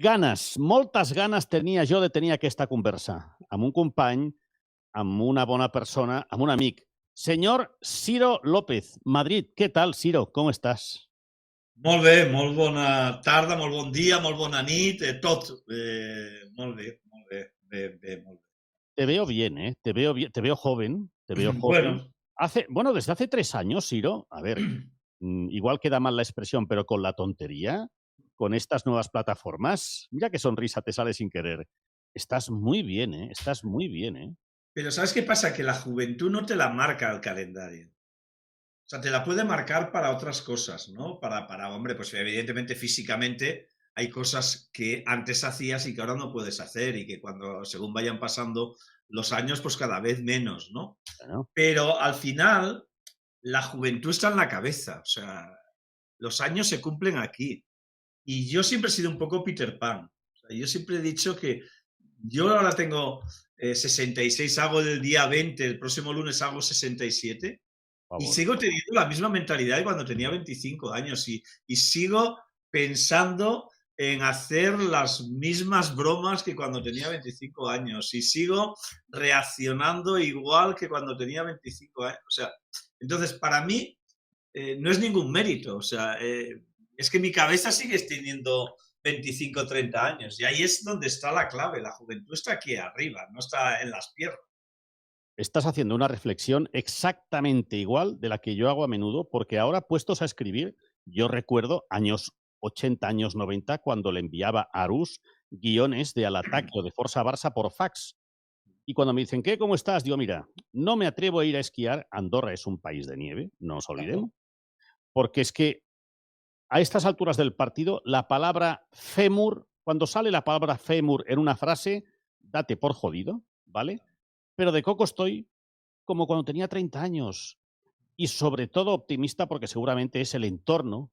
Moltes ganes tenia jo de tenir aquesta conversa amb un company, amb una bona persona, amb un amic. Senyor Ciro López, Madrid. ¿Qué tal, Ciro? ¿Cómo estás? Molt bé, molt bona tarda, molt bon dia, molt bona nit, tot. Molt bé, molt bé, molt bé. Te veo bien, ¿eh? Te veo bien, te veo joven, te veo joven. Bueno, Bueno, desde hace 3 años, Ciro, a ver, igual queda mal la expresión, pero con la tontería, con estas nuevas plataformas, mira qué sonrisa te sale sin querer. Estás muy bien, ¿eh? Estás muy bien, ¿eh? pero ¿sabes qué pasa? Que la juventud no te la marca el calendario. O sea, te la puede marcar para otras cosas, ¿no? Hombre, pues evidentemente físicamente hay cosas que antes hacías y que ahora no puedes hacer y que cuando, según vayan pasando los años, pues cada vez menos, ¿no? Bueno, Pero al final, la juventud está en la cabeza, o sea, los años se cumplen aquí. Y yo siempre he sido un poco Peter Pan. O sea, yo siempre he dicho que yo ahora tengo 66, hago el día 20, el próximo lunes hago 67 por y favor. sigo teniendo la misma mentalidad de cuando tenía 25 años y sigo pensando en hacer las mismas bromas que cuando tenía 25 años y sigo reaccionando igual que cuando tenía 25 años. O sea, entonces para mí no es ningún mérito. O sea, es que mi cabeza sigue teniendo 25 o 30 años. Y ahí es donde está la clave. La juventud está aquí arriba, no está en las piernas. Estás haciendo una reflexión exactamente igual de la que yo hago a menudo, porque ahora, puestos a escribir, yo recuerdo años 80, años 90, cuando le enviaba a Arús guiones de Al ataque o de Forza Barça por fax. Y cuando me dicen, ¿qué? ¿Cómo estás? Digo, mira, no me atrevo a ir a esquiar. Andorra es un país de nieve, no nos olvidemos. Claro. Porque es que a estas alturas del partido, la palabra fémur, cuando sale la palabra fémur en una frase, date por jodido, ¿vale? Pero de coco estoy como cuando tenía 30 años. Y sobre todo optimista porque seguramente es el entorno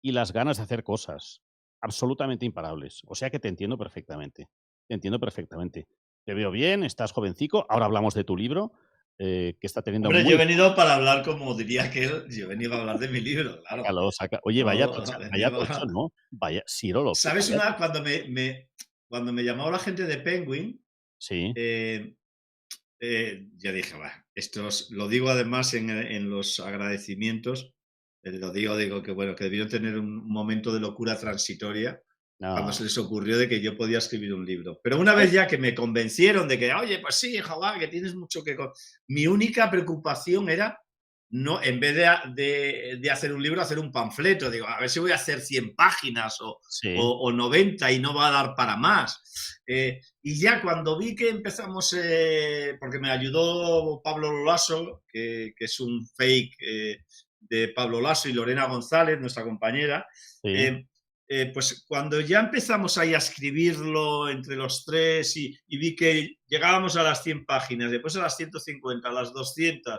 y las ganas de hacer cosas absolutamente imparables. O sea que te entiendo perfectamente. Te entiendo perfectamente. Te veo bien, estás jovencico. Ahora hablamos de tu libro, que está teniendo Hombre, yo he muy... venido para hablar, como diría aquel, yo he venido a hablar de mi libro, claro. Sácalo, Oye, No, he vaya venido tocho, a- ¿no? Vaya, Ciro López, ¿Sabes vaya una? tocho. Cuando me llamó la gente de Penguin, Sí, eh, ya dije, "Bah, lo digo además en los agradecimientos, digo que bueno, que debieron tener un momento de locura transitoria cuando no. se les ocurrió de que yo podía escribir un libro. Pero una ¿Sabes? vez ya que me convencieron de que, oye, pues sí, joder, que tienes mucho que... Mi única preocupación era, no, en vez de hacer un libro, hacer un panfleto. Digo, a ver si voy a hacer 100 páginas Sí, o 90 y no va a dar para más. Y ya cuando vi que empezamos, porque me ayudó Pablo Lolaso, que es un fake de Pablo Lasso y Lorena González, nuestra compañera, sí. eh, pues cuando ya empezamos ahí a escribirlo entre los tres y vi que llegábamos a las 100 páginas, después a las 150, a las 200,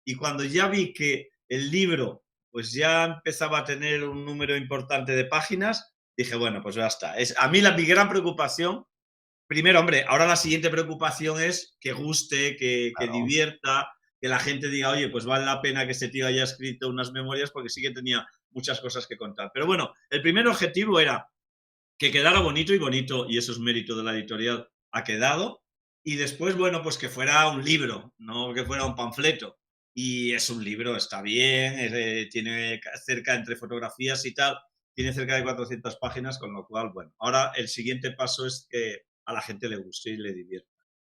y cuando ya vi que el libro pues ya empezaba a tener un número importante de páginas, dije, bueno, pues ya está. A mí mi gran preocupación, primero, hombre, ahora la siguiente preocupación es que guste, que Claro. divierta, que la gente diga, oye, pues vale la pena que este tío haya escrito unas memorias porque sí que tenía muchas cosas que contar. Pero bueno, el primer objetivo era que quedara bonito y bonito, y eso es mérito de la editorial, ha quedado. Y después, bueno, pues que fuera un libro, no que fuera un panfleto. Y es un libro, está bien, tiene cerca entre fotografías y tal, tiene cerca de 400 páginas, con lo cual, bueno, ahora el siguiente paso es que a la gente le guste y le divierta.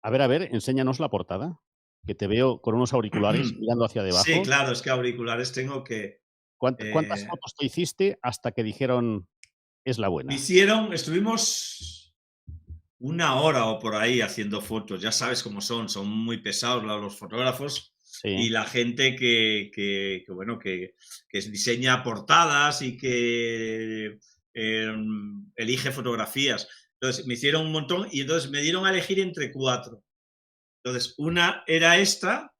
A ver, enséñanos la portada, que te veo con unos auriculares mirando hacia Sí, debajo. claro, es que auriculares tengo que... ¿Cuántas eh, fotos te hiciste hasta que dijeron es la buena? estuvimos una hora o por ahí haciendo fotos. Ya sabes cómo son muy pesados los fotógrafos y Sí, la gente bueno, que diseña portadas y que elige fotografías. Entonces me hicieron un montón y entonces me dieron a elegir entre cuatro. Entonces, una era esta,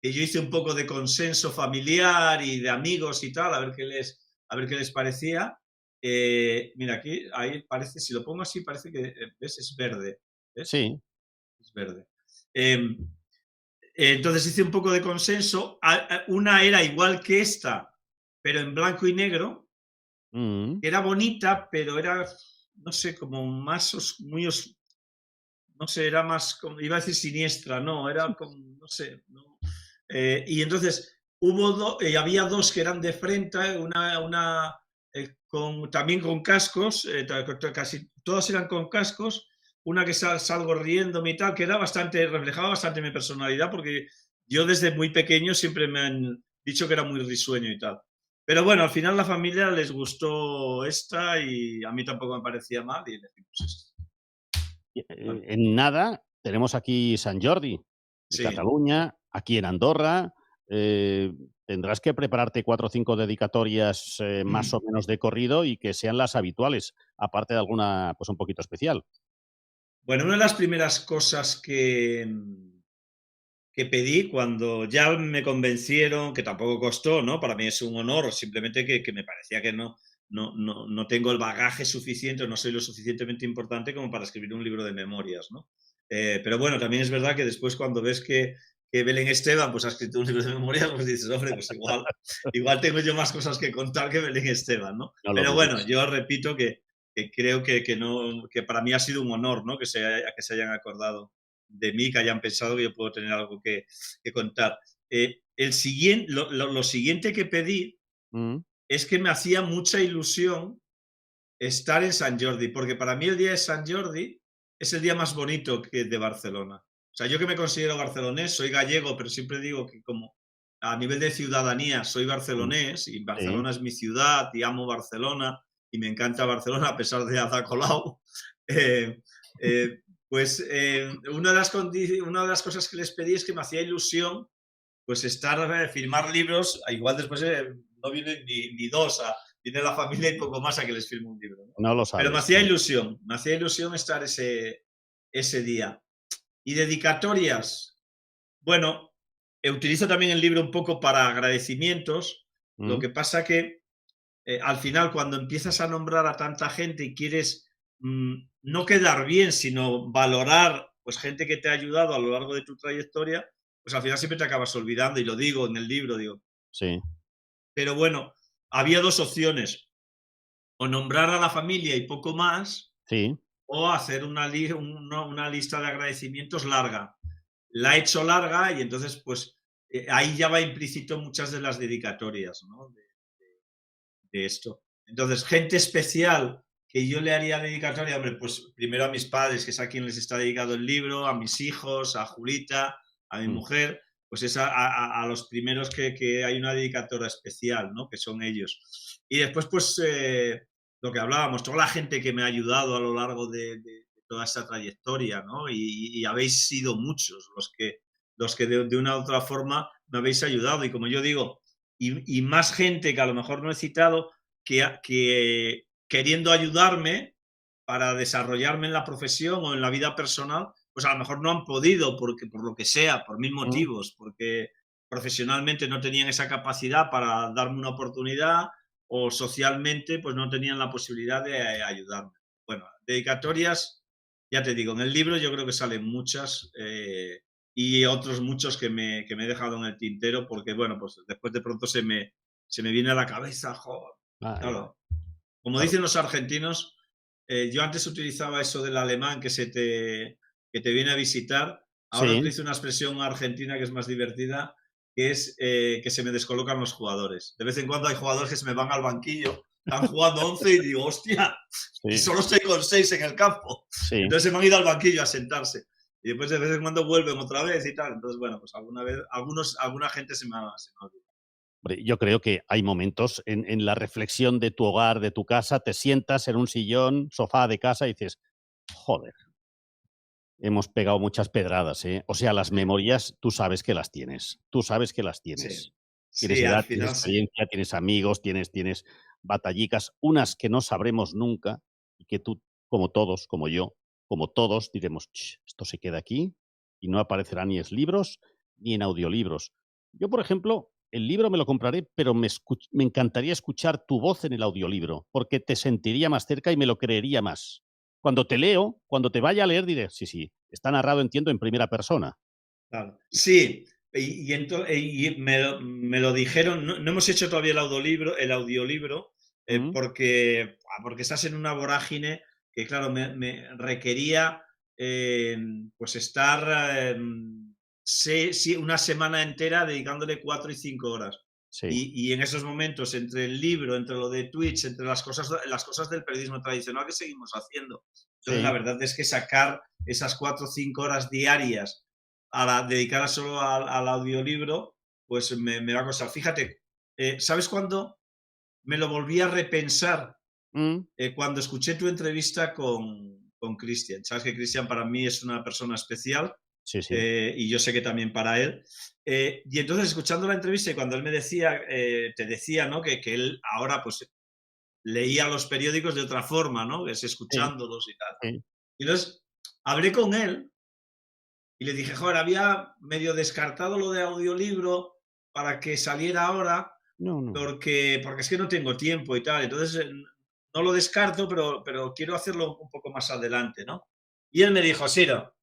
que yo hice un poco de consenso familiar y de amigos y tal, a ver qué les parecía. Mira, aquí, ahí parece, si lo pongo así, parece que, ¿ves? Es verde, ¿ves? sí. Es verde. Eh, entonces hice un poco de consenso. Una era igual que esta, pero en blanco y negro, Mm. que era bonita, pero era no sé, como más, no sé, era más, iba a decir siniestra, no, era como, no sé, no. Y entonces había dos que eran de frente, también con cascos, casi todas eran con cascos, una que salgo riéndome y tal, que reflejaba bastante mi personalidad, porque yo desde muy pequeño siempre me han dicho que era muy risueño y tal. Pero bueno, al final la familia les gustó esta y a mí tampoco me parecía mal y elegimos esta. Vale. En nada tenemos aquí San Jordi de Sí. Cataluña, aquí en Andorra. eh, Tendrás que prepararte 4 o 5 dedicatorias, más o menos de corrido y que sean las habituales, aparte de alguna, pues, un poquito especial. Bueno, una de las primeras cosas que pedí cuando ya me convencieron, que tampoco costó, ¿no? Para mí es un honor, simplemente que me parecía que no tengo el bagaje suficiente, o no soy lo suficientemente importante como para escribir un libro de memorias, ¿no? Pero bueno, también es verdad que después cuando ves que Belén Esteban pues, ha escrito un libro de memorias, pues dices, hombre, pues igual tengo yo más cosas que contar que Belén Esteban, ¿no? No lo Pero bueno, dudes. yo repito que creo que para mí ha sido un honor, ¿no? Que se hayan acordado de mí, que hayan pensado que yo puedo tener algo que contar. Lo siguiente que pedí Mm, es que me hacía mucha ilusión estar en San Jordi, porque para mí el día de San Jordi es el día más bonito de Barcelona. O sea, yo que me considero barcelonés, soy gallego, pero siempre digo que como a nivel de ciudadanía soy mm, barcelonés y sí. Barcelona es mi ciudad y amo Barcelona y me encanta Barcelona a pesar de Ada Colau. Eh, eh, pues una de las cosas que les pedí es que me hacía ilusión pues firmar libros, igual después no vienen ni dos, viene la familia y poco más a que les firme un libro, ¿no? No lo Pero sabes, no. me hacía ilusión estar ese día. Y dedicatorias, bueno, utilizo también el libro un poco para agradecimientos, lo Mm, que pasa que al final cuando empiezas a nombrar a tanta gente y quieres no quedar bien, sino valorar pues gente que te ha ayudado a lo largo de tu trayectoria, pues al final siempre te acabas olvidando y lo digo en el libro, digo, sí, pero bueno, había dos opciones, o nombrar a la familia y poco más, sí. o hacer una lista de agradecimientos larga. La he hecho larga y entonces pues ahí ya va implícito muchas de las dedicatorias, ¿no? De esto. Entonces, gente especial que yo le haría dedicatoria, hombre, pues primero a mis padres, que es a quien les está dedicado el libro, a mis hijos, a Julita, a mi Mm, mujer, pues es a los primeros que hay una dedicatoria especial, ¿no? Que son ellos. Y después, pues, lo que hablábamos, toda la gente que me ha ayudado a lo largo de toda esta trayectoria, ¿no? Y habéis sido muchos los que de una u otra forma me habéis ayudado. Y como yo digo, y más gente que a lo mejor no he citado, que queriendo ayudarme para desarrollarme en la profesión o en la vida personal, pues a lo mejor no han podido, porque por lo que sea, por mil mm. motivos, porque profesionalmente no tenían esa capacidad para darme una oportunidad o socialmente pues no tenían la posibilidad de ayudarme. Bueno, dedicatorias, ya te digo, en el libro yo creo que salen muchas y otros muchos que me he dejado en el tintero porque, bueno, pues después de pronto se me viene a la cabeza, joder, Vale, claro. Como claro. dicen los argentinos, yo antes utilizaba eso del alemán que te viene a visitar, ahora Sí. utilizo una expresión argentina que es más divertida, que es que se me descolocan los jugadores. De vez en cuando hay jugadores que se me van al banquillo, están jugando 11 y digo, hostia, y Sí, solo estoy con 6 en el campo. sí. Entonces se me han ido al banquillo a sentarse. Y después de vez en cuando vuelven otra vez y tal. Entonces, bueno, pues alguna gente se me ha olvidado. Hombre, yo creo que hay momentos en la reflexión de tu hogar, de tu casa, te sientas en un sillón, sofá de casa y dices: "Joder, hemos pegado muchas pedradas, ¿eh?". O sea, las Sí, memorias tú sabes que las tienes, tú sabes que las sí, tienes. Tienes sí, al edad, tienes final sí. experiencia, tienes amigos, tienes batallicas, unas que no sabremos nunca y que tú, como todos, como yo, como todos, diremos: "Ch, esto se queda aquí y no aparecerá ni en libros ni en audiolibros". Yo, por ejemplo, el libro me lo compraré, pero me encantaría escuchar tu voz en el audiolibro, porque te sentiría más cerca y me lo creería más. Cuando te leo, cuando te vaya a leer, diré: "Sí, sí, está narrado, entiendo, en primera persona". Claro. Sí, y me lo dijeron, no hemos hecho todavía el audiolibro, Mm, porque estás en una vorágine. claro, me requería pues estar una semana entera dedicándole 4 y 5 horas. Sí, Y en esos momentos, entre el libro, entre lo de Twitch, entre las cosas del periodismo tradicional que seguimos haciendo. Entonces, la sí. verdad es que sacar esas 4 o 5 horas diarias dedicadas solo al audiolibro, pues me va a costar. Fíjate, ¿sabes cuándo me lo volví a repensar? Mm, Cuando escuché tu entrevista con Cristian. Sabes que Cristian para mí es una persona especial, sí, sí. y yo sé que también para él. Y entonces, escuchando la entrevista y cuando él me decía, te decía, ¿no? Que él ahora pues leía los periódicos de otra forma, ¿no? Que es Sí, escuchándolos y tal. sí. Y entonces hablé con él y le dije, joder, había medio descartado lo de audiolibro para que saliera ahora, No, no. porque es que no tengo tiempo y tal. Entonces, no lo descarto, pero quiero hacerlo un poco más adelante, ¿no? Y él me dijo, Siro,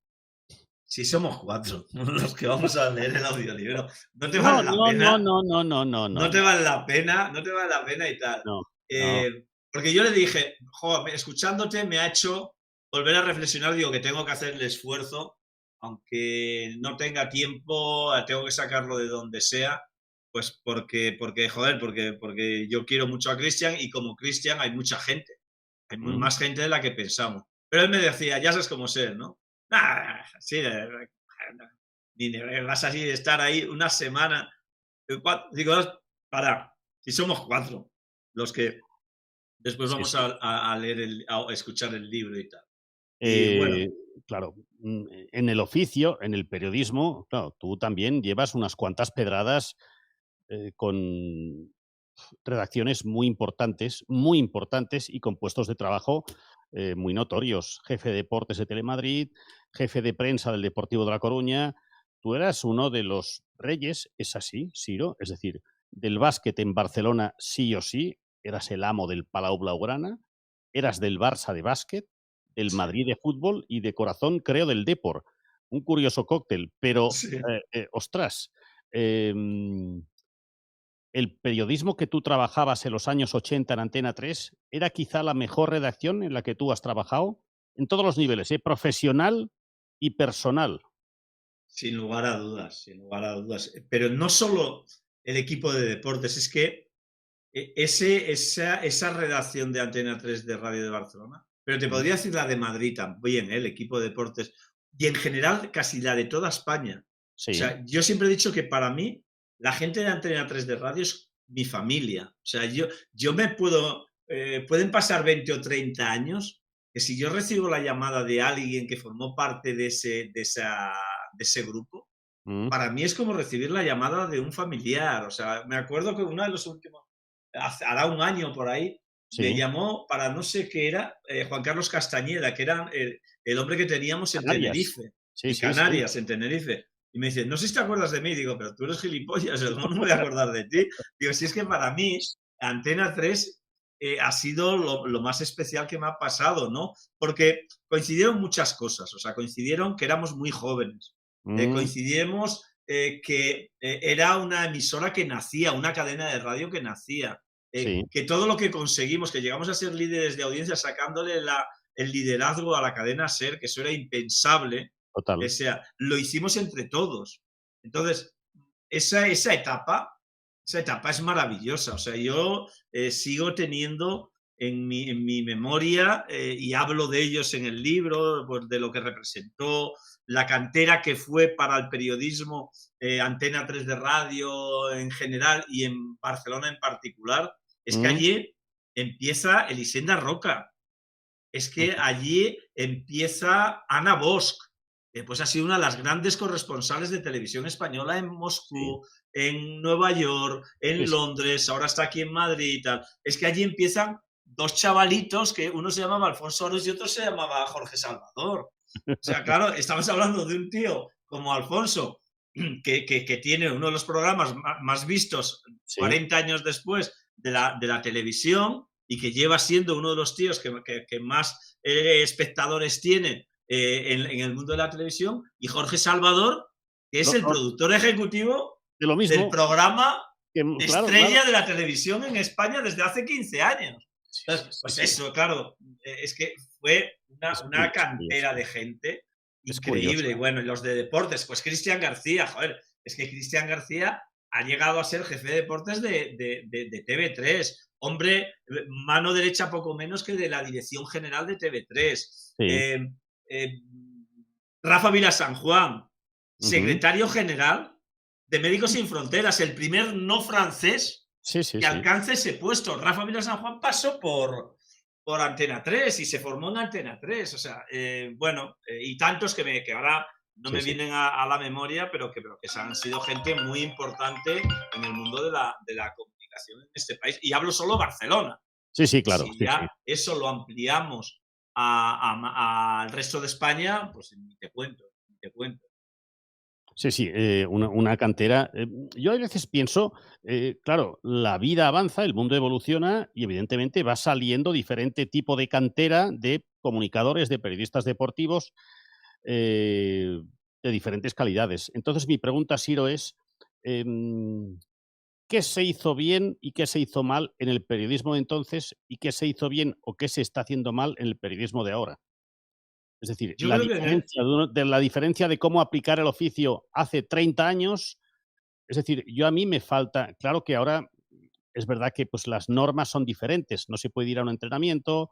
si somos 4 los que vamos a leer el audiolibro, no te No, vale la no, no, pena, no, no, no, no, no, no te no, vale la pena, no te vale la pena y tal. no, no. Porque yo le dije, joder, escuchándote me ha hecho volver a reflexionar, digo que tengo que hacer el esfuerzo, aunque no tenga tiempo, tengo que sacarlo de donde sea, pues joder, porque yo quiero mucho a Cristian y como Cristian hay mucha gente, hay Mm. más gente de la que pensamos. Pero él me decía, ya sabes cómo ser, ¿no? Nah, sí, ni vas a estar ahí una semana. Digo, para, si somos 4 los que después Sí, vamos sí. a leer, a escuchar el libro y tal. Y bueno, Eh, claro, en el oficio, en el periodismo, claro, tú también llevas unas cuantas pedradas con redacciones muy importantes y con puestos de trabajo muy notorios. Jefe de deportes de Telemadrid, jefe de prensa del Deportivo de La Coruña. Tú eras uno de los reyes, es así, Siro, es decir, del básquet en Barcelona sí o sí, eras el amo del Palau Blaugrana, eras del Barça de básquet, del sí, Madrid de fútbol y de corazón, creo, del Depor. Un curioso cóctel, pero, sí. ostras, em, el periodismo que tú trabajabas en los años 80 en Antena 3 era quizá la mejor redacción en la que tú has trabajado en todos los niveles, profesional y personal. Sin lugar a dudas, sin lugar a dudas. Pero no solo el equipo de deportes, es que esa redacción de Antena 3 de Radio de Barcelona, pero te Mm, podría decir la de Madrid también, el equipo de deportes, y en general casi la de toda España. O sí. sea, yo siempre he dicho que para mí la gente de Antena 3 de radio es mi familia. O sea, yo me pueden pasar 20 o 30 años que si yo recibo la llamada de alguien que formó parte de ese grupo, Mm, para mí es como recibir la llamada de un familiar. O sea, me acuerdo que uno de los últimos, hará un año por ahí, me sí. llamó para no sé qué era, Juan Carlos Castañeda, que era el hombre que teníamos en Canarias. Tenerife, Sí, en sí, sí. Canarias, en Tenerife. Y me dice, no sé si te acuerdas de mí. Digo, pero tú eres gilipollas, ¿cómo no me voy a acordar de ti? Digo, si es que para mí, Antena 3 ha sido lo más especial que me ha pasado, ¿no? Porque coincidieron muchas cosas. O sea, coincidieron que éramos muy jóvenes. Mm, Coincidimos que era una emisora que nacía, una cadena de radio que nacía. sí, Que todo lo que conseguimos, que llegamos a ser líderes de audiencia sacándole el liderazgo a la cadena SER, que eso era impensable, o total. sea, lo hicimos entre todos. Entonces, esa etapa es maravillosa. O sea, yo sigo teniendo en mi memoria, y hablo de ellos en el libro, pues, de lo que representó, la cantera que fue para el periodismo, Antena 3 de radio en general y en Barcelona en particular. Es que Mm, allí empieza Elisenda Roca, es que ujú, allí empieza Ana Bosch, que pues ha sido una de las grandes corresponsales de televisión española en sí, Moscú, en Nueva York, sí, en sí. Londres, ahora está aquí en Madrid y tal. Es que allí empiezan dos chavalitos, que uno se llamaba Alfonso Ores y otro se llamaba Jorge Salvador. O sea, claro, estamos hablando de un tío como Alfonso, que tiene uno de los programas más vistos Sí. 40 años después de la televisión, y que lleva siendo uno de los tíos que más espectadores tiene en el mundo de la televisión, y Jorge Salvador, que es el Lo productor ejecutivo de lo del mismo programa que claro, claro. estrella de la televisión en España desde hace 15 años. Sí, sí, Entonces, sí, pues sí. eso, claro, es que fue Es una curioso. cantera de gente Es curioso. increíble. Y bueno, y los de deportes, pues Cristian García, joder, es que Cristian García ha llegado a ser jefe de deportes de TV3. Hombre, mano derecha poco menos que de la dirección general de TV3. Sí. Rafa Vila San Juan, Ujú. secretario general de Médicos Sin Fronteras, el primer no francés Sí, sí, que sí. alcance ese puesto. Rafa Vila San Juan pasó por Antena 3 y se formó en Antena 3. O sea, bueno, y tantos que ahora no Sí, me sí. vienen a la memoria, pero que han sido gente muy importante en el mundo de la comunicación en este país. Y hablo solo Barcelona. Sí, sí, claro. Si Sí, sí. ya eso lo ampliamos al resto de España, pues ni te cuento, ni te cuento. Sí, sí, una cantera. Yo a veces pienso, claro, la vida avanza, el mundo evoluciona y evidentemente va saliendo diferente tipo de cantera de comunicadores, de periodistas deportivos, eh, de diferentes calidades. Entonces mi pregunta, Siro, es, em, ¿qué se hizo bien y qué se hizo mal en el periodismo de entonces y qué se hizo bien o qué se está haciendo mal en el periodismo de ahora? Es decir, Yo creo que en el, la diferencia de cómo aplicar el oficio hace 30 años, es decir, yo a mí me falta, claro que ahora es verdad que pues las normas son diferentes, no se puede ir a un entrenamiento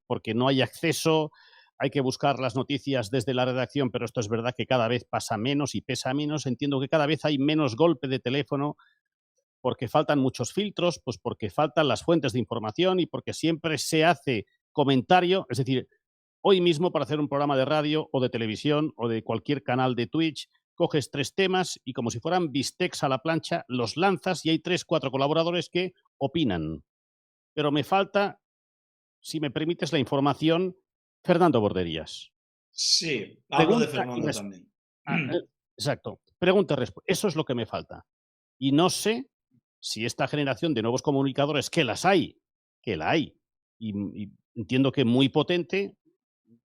porque no hay acceso, hay que buscar las noticias desde la redacción, pero esto es verdad que cada vez pasa menos y pesa menos. Entiendo que cada vez hay menos golpe de teléfono porque faltan muchos filtros, pues porque faltan las fuentes de información y porque siempre se hace comentario, es decir, hoy mismo para hacer un programa de radio o de televisión o de cualquier canal de Twitch, coges 3 temas y como si fueran bistecs a la plancha, los lanzas y hay 3 4 colaboradores que opinan. Pero me falta, si me permites la información, Fernando Borderías. sí, hablo de Pregunta y Fernando respuesta. también. Exacto. Pregunta y respuesta. Eso es lo que me falta. Y no sé si esta generación de nuevos comunicadores, que las hay, que la hay, y entiendo que muy potente,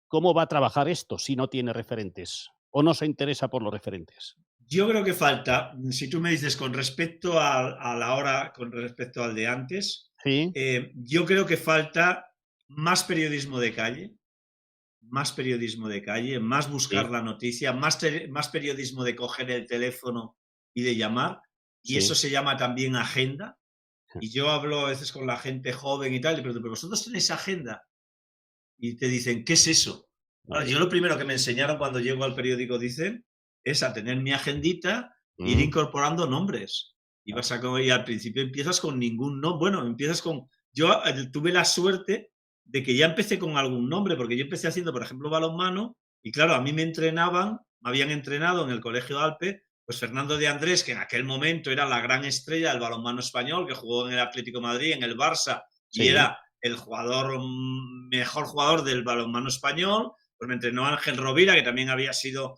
¿cómo va a trabajar esto si no tiene referentes o no se interesa por los referentes? Yo creo que falta, si tú me dices con respecto a la hora, con respecto al de antes, Sí, yo creo que falta más periodismo de calle, más sí, buscar la noticia, más periodismo de coger el teléfono y de llamar, y eso sí. se llama también agenda. Y yo hablo a veces con la gente joven y tal, y pregunto, ¿pero vosotros tenéis agenda? Y te dicen, ¿qué es eso? Ahora, yo lo primero que me enseñaron cuando llego al periódico, dicen, es a tener mi agendita, ir Mm, incorporando nombres. claro. Y al principio empiezas con ningún nombre. Bueno, empiezas con. Yo tuve la suerte de que ya empecé con algún nombre, porque yo empecé haciendo, por ejemplo, balonmano, y claro, a mí me habían entrenado en el Colegio Alpe, pues Fernando de Andrés, que en aquel momento era la gran estrella del balonmano español, que jugó en el Atlético de Madrid, en el Barça, y Sí, era el jugador mejor jugador del balonmano español. Pues me entrenó Ángel Rovira, que también había sido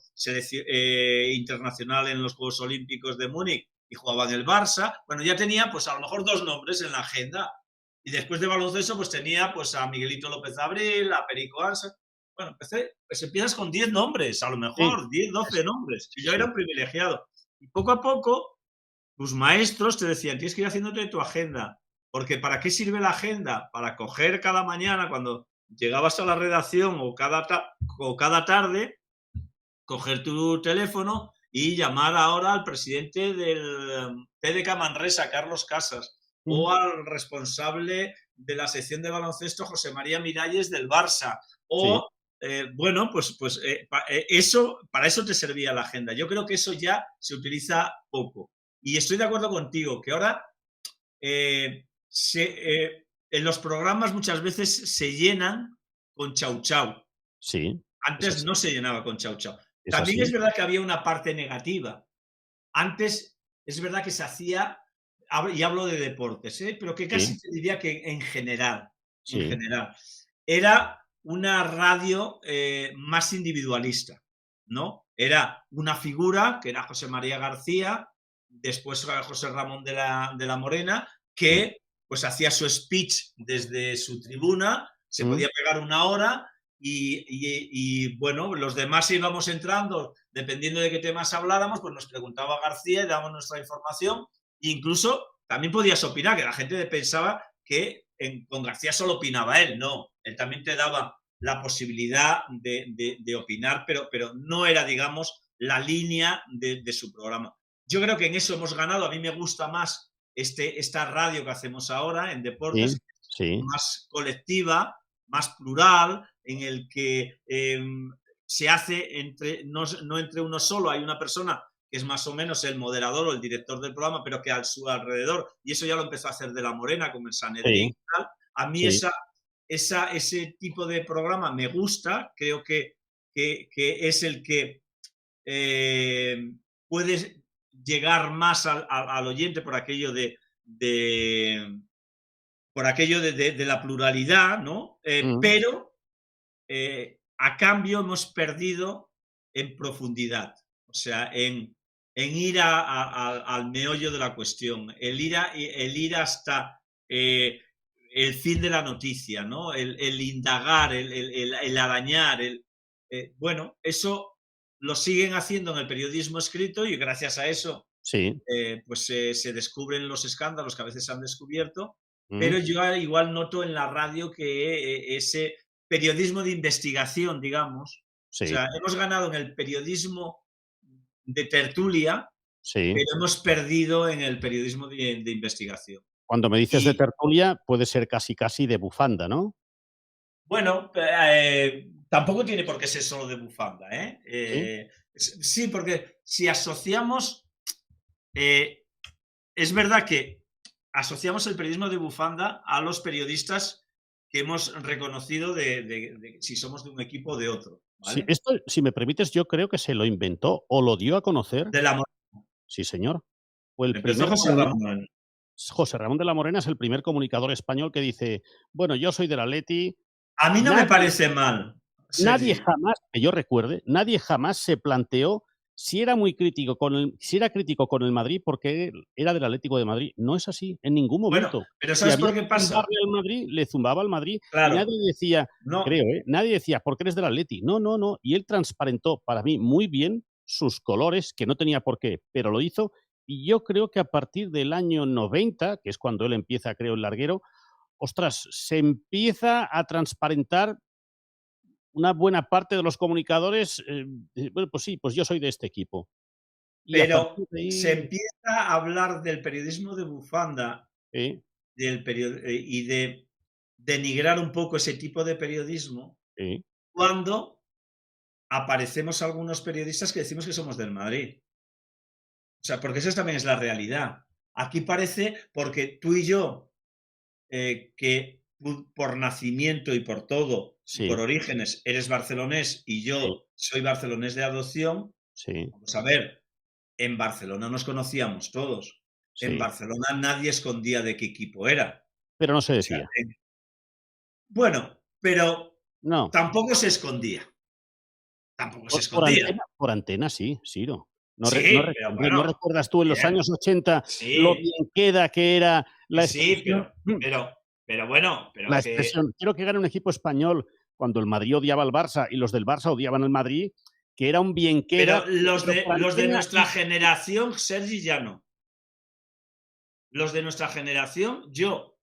internacional en los Juegos Olímpicos de Múnich y jugaba en el Barça. Bueno, ya tenía pues a lo mejor 2 nombres en la agenda. Y después de baloncesto pues tenía pues a Miguelito López Abril, a Perico Ansa. Bueno, pues empiezas con 10 nombres, a lo sí, mejor 10, es 12 nombres. Y yo era sí, un privilegiado. Y poco a poco tus maestros te decían, tienes que ir haciéndote tu agenda, porque ¿para qué sirve la agenda? Para coger cada mañana cuando llegabas a la redacción o cada tarde, coger tu teléfono y llamar ahora al presidente del TDK Manresa, Carlos Casas, ujú, o al responsable de la sección de baloncesto, José María Miralles del Barça, sí, o bueno, eso, para eso te servía la agenda. Yo creo que eso ya se utiliza poco. Y estoy de acuerdo contigo, que ahora en los programas muchas veces se llenan con chau chau. sí, es Antes así, no se llenaba con chau chau. es También es así, verdad que había una parte negativa. Antes es verdad que se hacía, y hablo de deportes, pero que sí, casi te diría que en sí, general, era una radio más individualista, ¿no? Era una figura, que era José María García, después era José Ramón de la Morena, mm, que pues hacía su speech desde su tribuna, se mm, podía pegar una hora bueno, los demás íbamos entrando, dependiendo de qué temas habláramos, pues nos preguntaba García y dábamos nuestra información. E incluso también podías opinar, que la gente pensaba que con García solo opinaba él. No, él también te daba la posibilidad de opinar, pero no era, digamos, la línea de su programa. Yo creo que en eso hemos ganado. A mí me gusta más esta radio que hacemos ahora en deportes, Sí, sí, más colectiva, más plural, en el que se hace no entre uno solo, hay una persona que es más o menos el moderador o el director del programa, pero que a su alrededor, y eso ya lo empezó a hacer De la Morena con el Sanedrín sí, y tal. A mí sí. ese tipo de programa me gusta, creo que es el que puede llegar más al oyente por aquello de por aquello de la pluralidad, ¿no? Mm, Pero a cambio hemos perdido en profundidad, o sea, en ir al meollo de la cuestión, el ir hasta el fin de la noticia, ¿no? El indagar, el arañar, bueno, eso lo siguen haciendo en el periodismo escrito y gracias a eso sí. pues se descubren los escándalos que a veces se han descubierto, Mm, pero yo igual noto en la radio que ese periodismo de investigación, digamos, o sí, sea, hemos ganado en el periodismo de tertulia, sí. pero hemos perdido en el periodismo de investigación. Cuando me dices de Y tertulia, puede ser casi, casi de bufanda, ¿no? bueno, tampoco tiene por qué ser solo de bufanda, ¿eh? Sí. Sí, porque si asociamos, eh, es verdad que asociamos el periodismo de bufanda a los periodistas que hemos reconocido de si somos de un equipo o de otro, Sí, ¿vale? esto, si me permites, yo creo que se lo inventó o lo dio a conocer, De la sí, señor. Fue el empezó primer José Ramón. José Ramón de la Morena es el primer comunicador español que dice: "Bueno, yo soy del Atleti". A mí no me Nadie parece mal, nadie Sergi. jamás, que yo recuerde, nadie jamás se planteó si era crítico con el Madrid porque él era del Atlético de Madrid. No es así, en ningún Bueno, momento. pero Si ¿sabes había por que qué pasa? zumbarle al Madrid, le zumbaba al Madrid y Claro, nadie decía, no, creo, nadie decía: "¿Por qué eres del Atleti?". No, no, no. Y él transparentó para mí muy bien sus colores, que no tenía por qué, pero lo hizo. Y yo creo que a partir del año 90, que es cuando él empieza, creo, el larguero, ostras, se empieza a transparentar una buena parte de los comunicadores, bueno, pues sí, pues yo soy de este equipo. Y a pero partir de se ahí, empieza a hablar del periodismo de bufanda sí, y de denigrar un poco ese tipo de periodismo sí, cuando aparecemos algunos periodistas que decimos que somos del Madrid. O sea, porque eso también es la realidad. Aquí parece, porque tú y yo, que por nacimiento y por todo, y por sí, orígenes, eres barcelonés y sí, yo soy barcelonés de adopción, sí, vamos a ver, en Barcelona nos conocíamos todos. En sí, Barcelona nadie escondía de qué equipo era. pero no se O sea, decía. bueno, pero No, tampoco se escondía. Tampoco se por escondía. antena sí, Siro. Sí, pero Hombre, ¿no bueno, recuerdas tú en los bien, años 80 lo sí, bien queda que era que la sí, expresión? pero bueno, La pero que expresión: "Quiero que gane un equipo español", cuando el Madrid odiaba al Barça y los del Barça odiaban al Madrid, que era un bienqueda, pero los pero de por los de antena nuestra generación, Sergi, ya no. Los de nuestra generación, yo,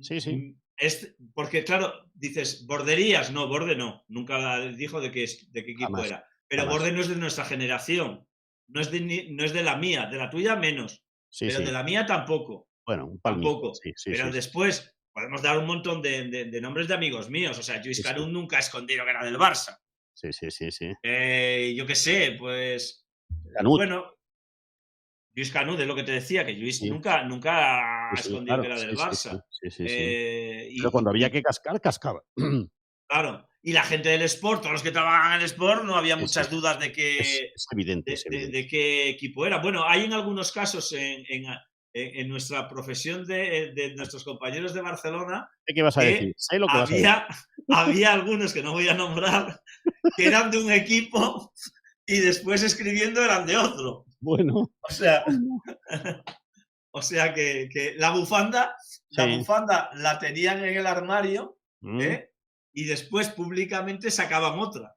sí, sí, es porque claro, dices, ¿Borderías? No, Borde no, nunca dijo de qué equipo jamás, era. Pero jamás. Borde no es de nuestra generación, no es de la mía, de la tuya menos, Sí, pero de sí. la mía tampoco, Bueno, un palmito. tampoco. Sí, sí, Pero sí, sí. después podemos dar un montón de nombres de amigos míos. O sea, Lluís Sí, sí. Canut nunca ha escondido que era del Barça. Sí, sí, sí, sí. Yo qué sé, pues, Canut. bueno, Lluís Canut es lo que te decía, que Lluís Sí, nunca sí, ha sí, escondido que claro. era del Sí, sí, sí. Barça. Sí, sí, sí. Pero Y, cuando había y que cascar, cascaba. claro, y la gente del Sport, todos los que trabajan en el Sport, no había Sí, sí. muchas dudas de Es evidente, de, es de- evidente. de qué equipo era. Bueno, hay en algunos casos en nuestra profesión de nuestros compañeros de Barcelona Sé qué vas a que decir, sé lo que vas a decir. había, había algunos que no voy a nombrar que eran de un equipo y después escribiendo eran de otro. Bueno, O sea, bueno. o sea que la Sí. bufanda la tenían en el armario, Mm. ¿eh? Y después públicamente sacaban otra.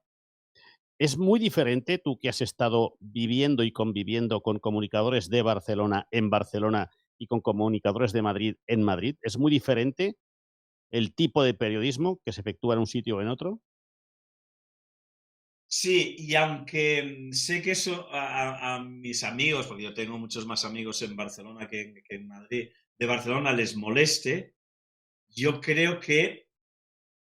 Es muy diferente, tú que has estado viviendo y conviviendo con comunicadores de Barcelona en Barcelona y con comunicadores de Madrid en Madrid, ¿es muy diferente el tipo de periodismo que se efectúa en un sitio o en otro? Sí, y aunque sé que eso a mis amigos, porque yo tengo muchos más amigos en Barcelona que en Madrid, de Barcelona les moleste, yo creo que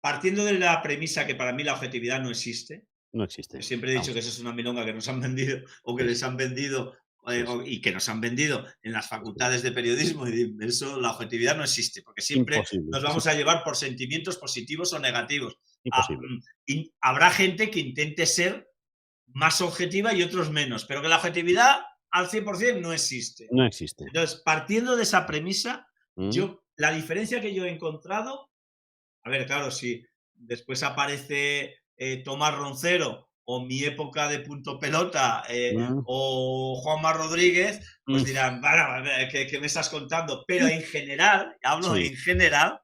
partiendo de la premisa que para mí la objetividad no existe, No yo existe. siempre he dicho Vamos. que eso es una milonga que nos han vendido o que Sí, les sí, han vendido sí, sí, y que nos han vendido en las sí, sí. facultades de periodismo y de eso la objetividad no existe, porque siempre Imposible, nos es vamos a imposible. llevar por sentimientos positivos o negativos. Imposible. Y habrá gente que intente ser más objetiva y otros menos, pero que la objetividad al 100% no existe. No existe. Entonces, partiendo de esa premisa, Mm, la diferencia que yo he encontrado, a ver, claro, si después aparece Tomás Roncero o mi época de punto pelota mm, o Juanma Rodríguez, pues mm, dirán, bueno, ¿qué me estás contando? Pero en general, hablo sí, en general,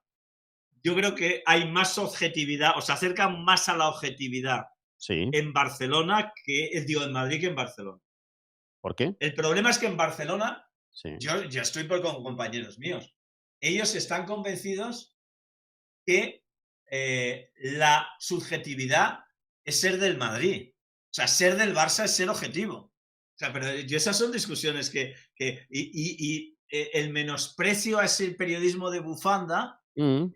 yo creo que hay más objetividad, o se acercan más a la objetividad sí. en Barcelona digo, en Madrid que en Barcelona. ¿Por qué? El problema es que en Barcelona, Sí. yo estoy con compañeros míos, ellos están convencidos que la subjetividad es ser del Madrid. O sea, ser del Barça es ser objetivo. O sea, pero esas son discusiones el menosprecio a ese periodismo de bufanda Mm,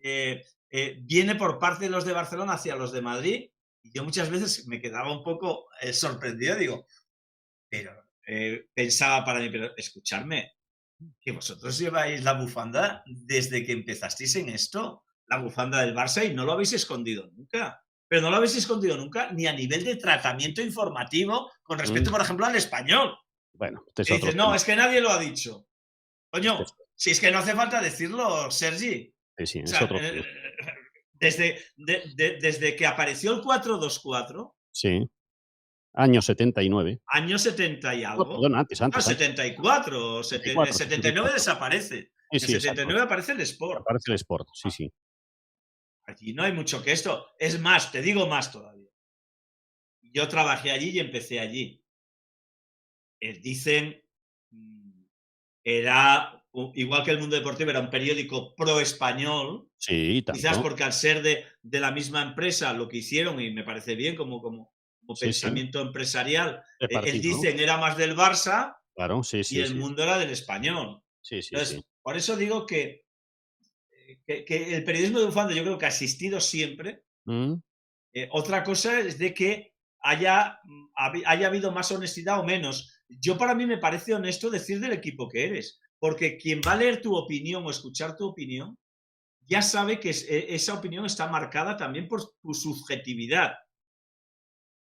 viene por parte de los de Barcelona hacia los de Madrid. Y yo muchas veces me quedaba un poco sorprendido, digo, pero pensaba para mí, pero escuchadme, que vosotros lleváis la bufanda desde que empezasteis en esto, la bufanda del Barça, y no lo habéis escondido nunca. Pero no lo habéis escondido nunca ni a nivel de tratamiento informativo con respecto, mm. por ejemplo, al español. Bueno, este es Y otro dices, no, tema. es que nadie lo ha dicho. Este Coño, es si es que no hace falta decirlo, Sergi. sí, sí, O es sea, otro tema. desde que apareció el 4-2-4, Sí, año 79. año 70 y No, algo, perdón, antes, no, antes, antes. 74, el 74, 79 74. desaparece. Sí, En sí, exacto. 79 aparece el Sport. Aparece el Sport. Sí, Ah, sí. aquí no hay mucho que esto. Es más, te digo más todavía. Yo trabajé allí y empecé allí. Dicen, mm, igual que el Mundo Deportivo, era un periódico pro español, Sí, quizás tanto. porque al ser de la misma empresa lo que hicieron, y me parece bien como Sí, sí. pensamiento empresarial, De el partido, ¿no? Dicen era más del Barça Claro, sí, y sí, el sí. Mundo era del español. Sí, sí, sí. Entonces, por eso digo que el periodismo de bufanda yo creo que ha existido siempre. Mm, Otra cosa es de que haya habido más honestidad o menos. Yo para mí me parece honesto decir del equipo que eres, porque quien va a leer tu opinión o escuchar tu opinión ya sabe que esa opinión está marcada también por tu subjetividad.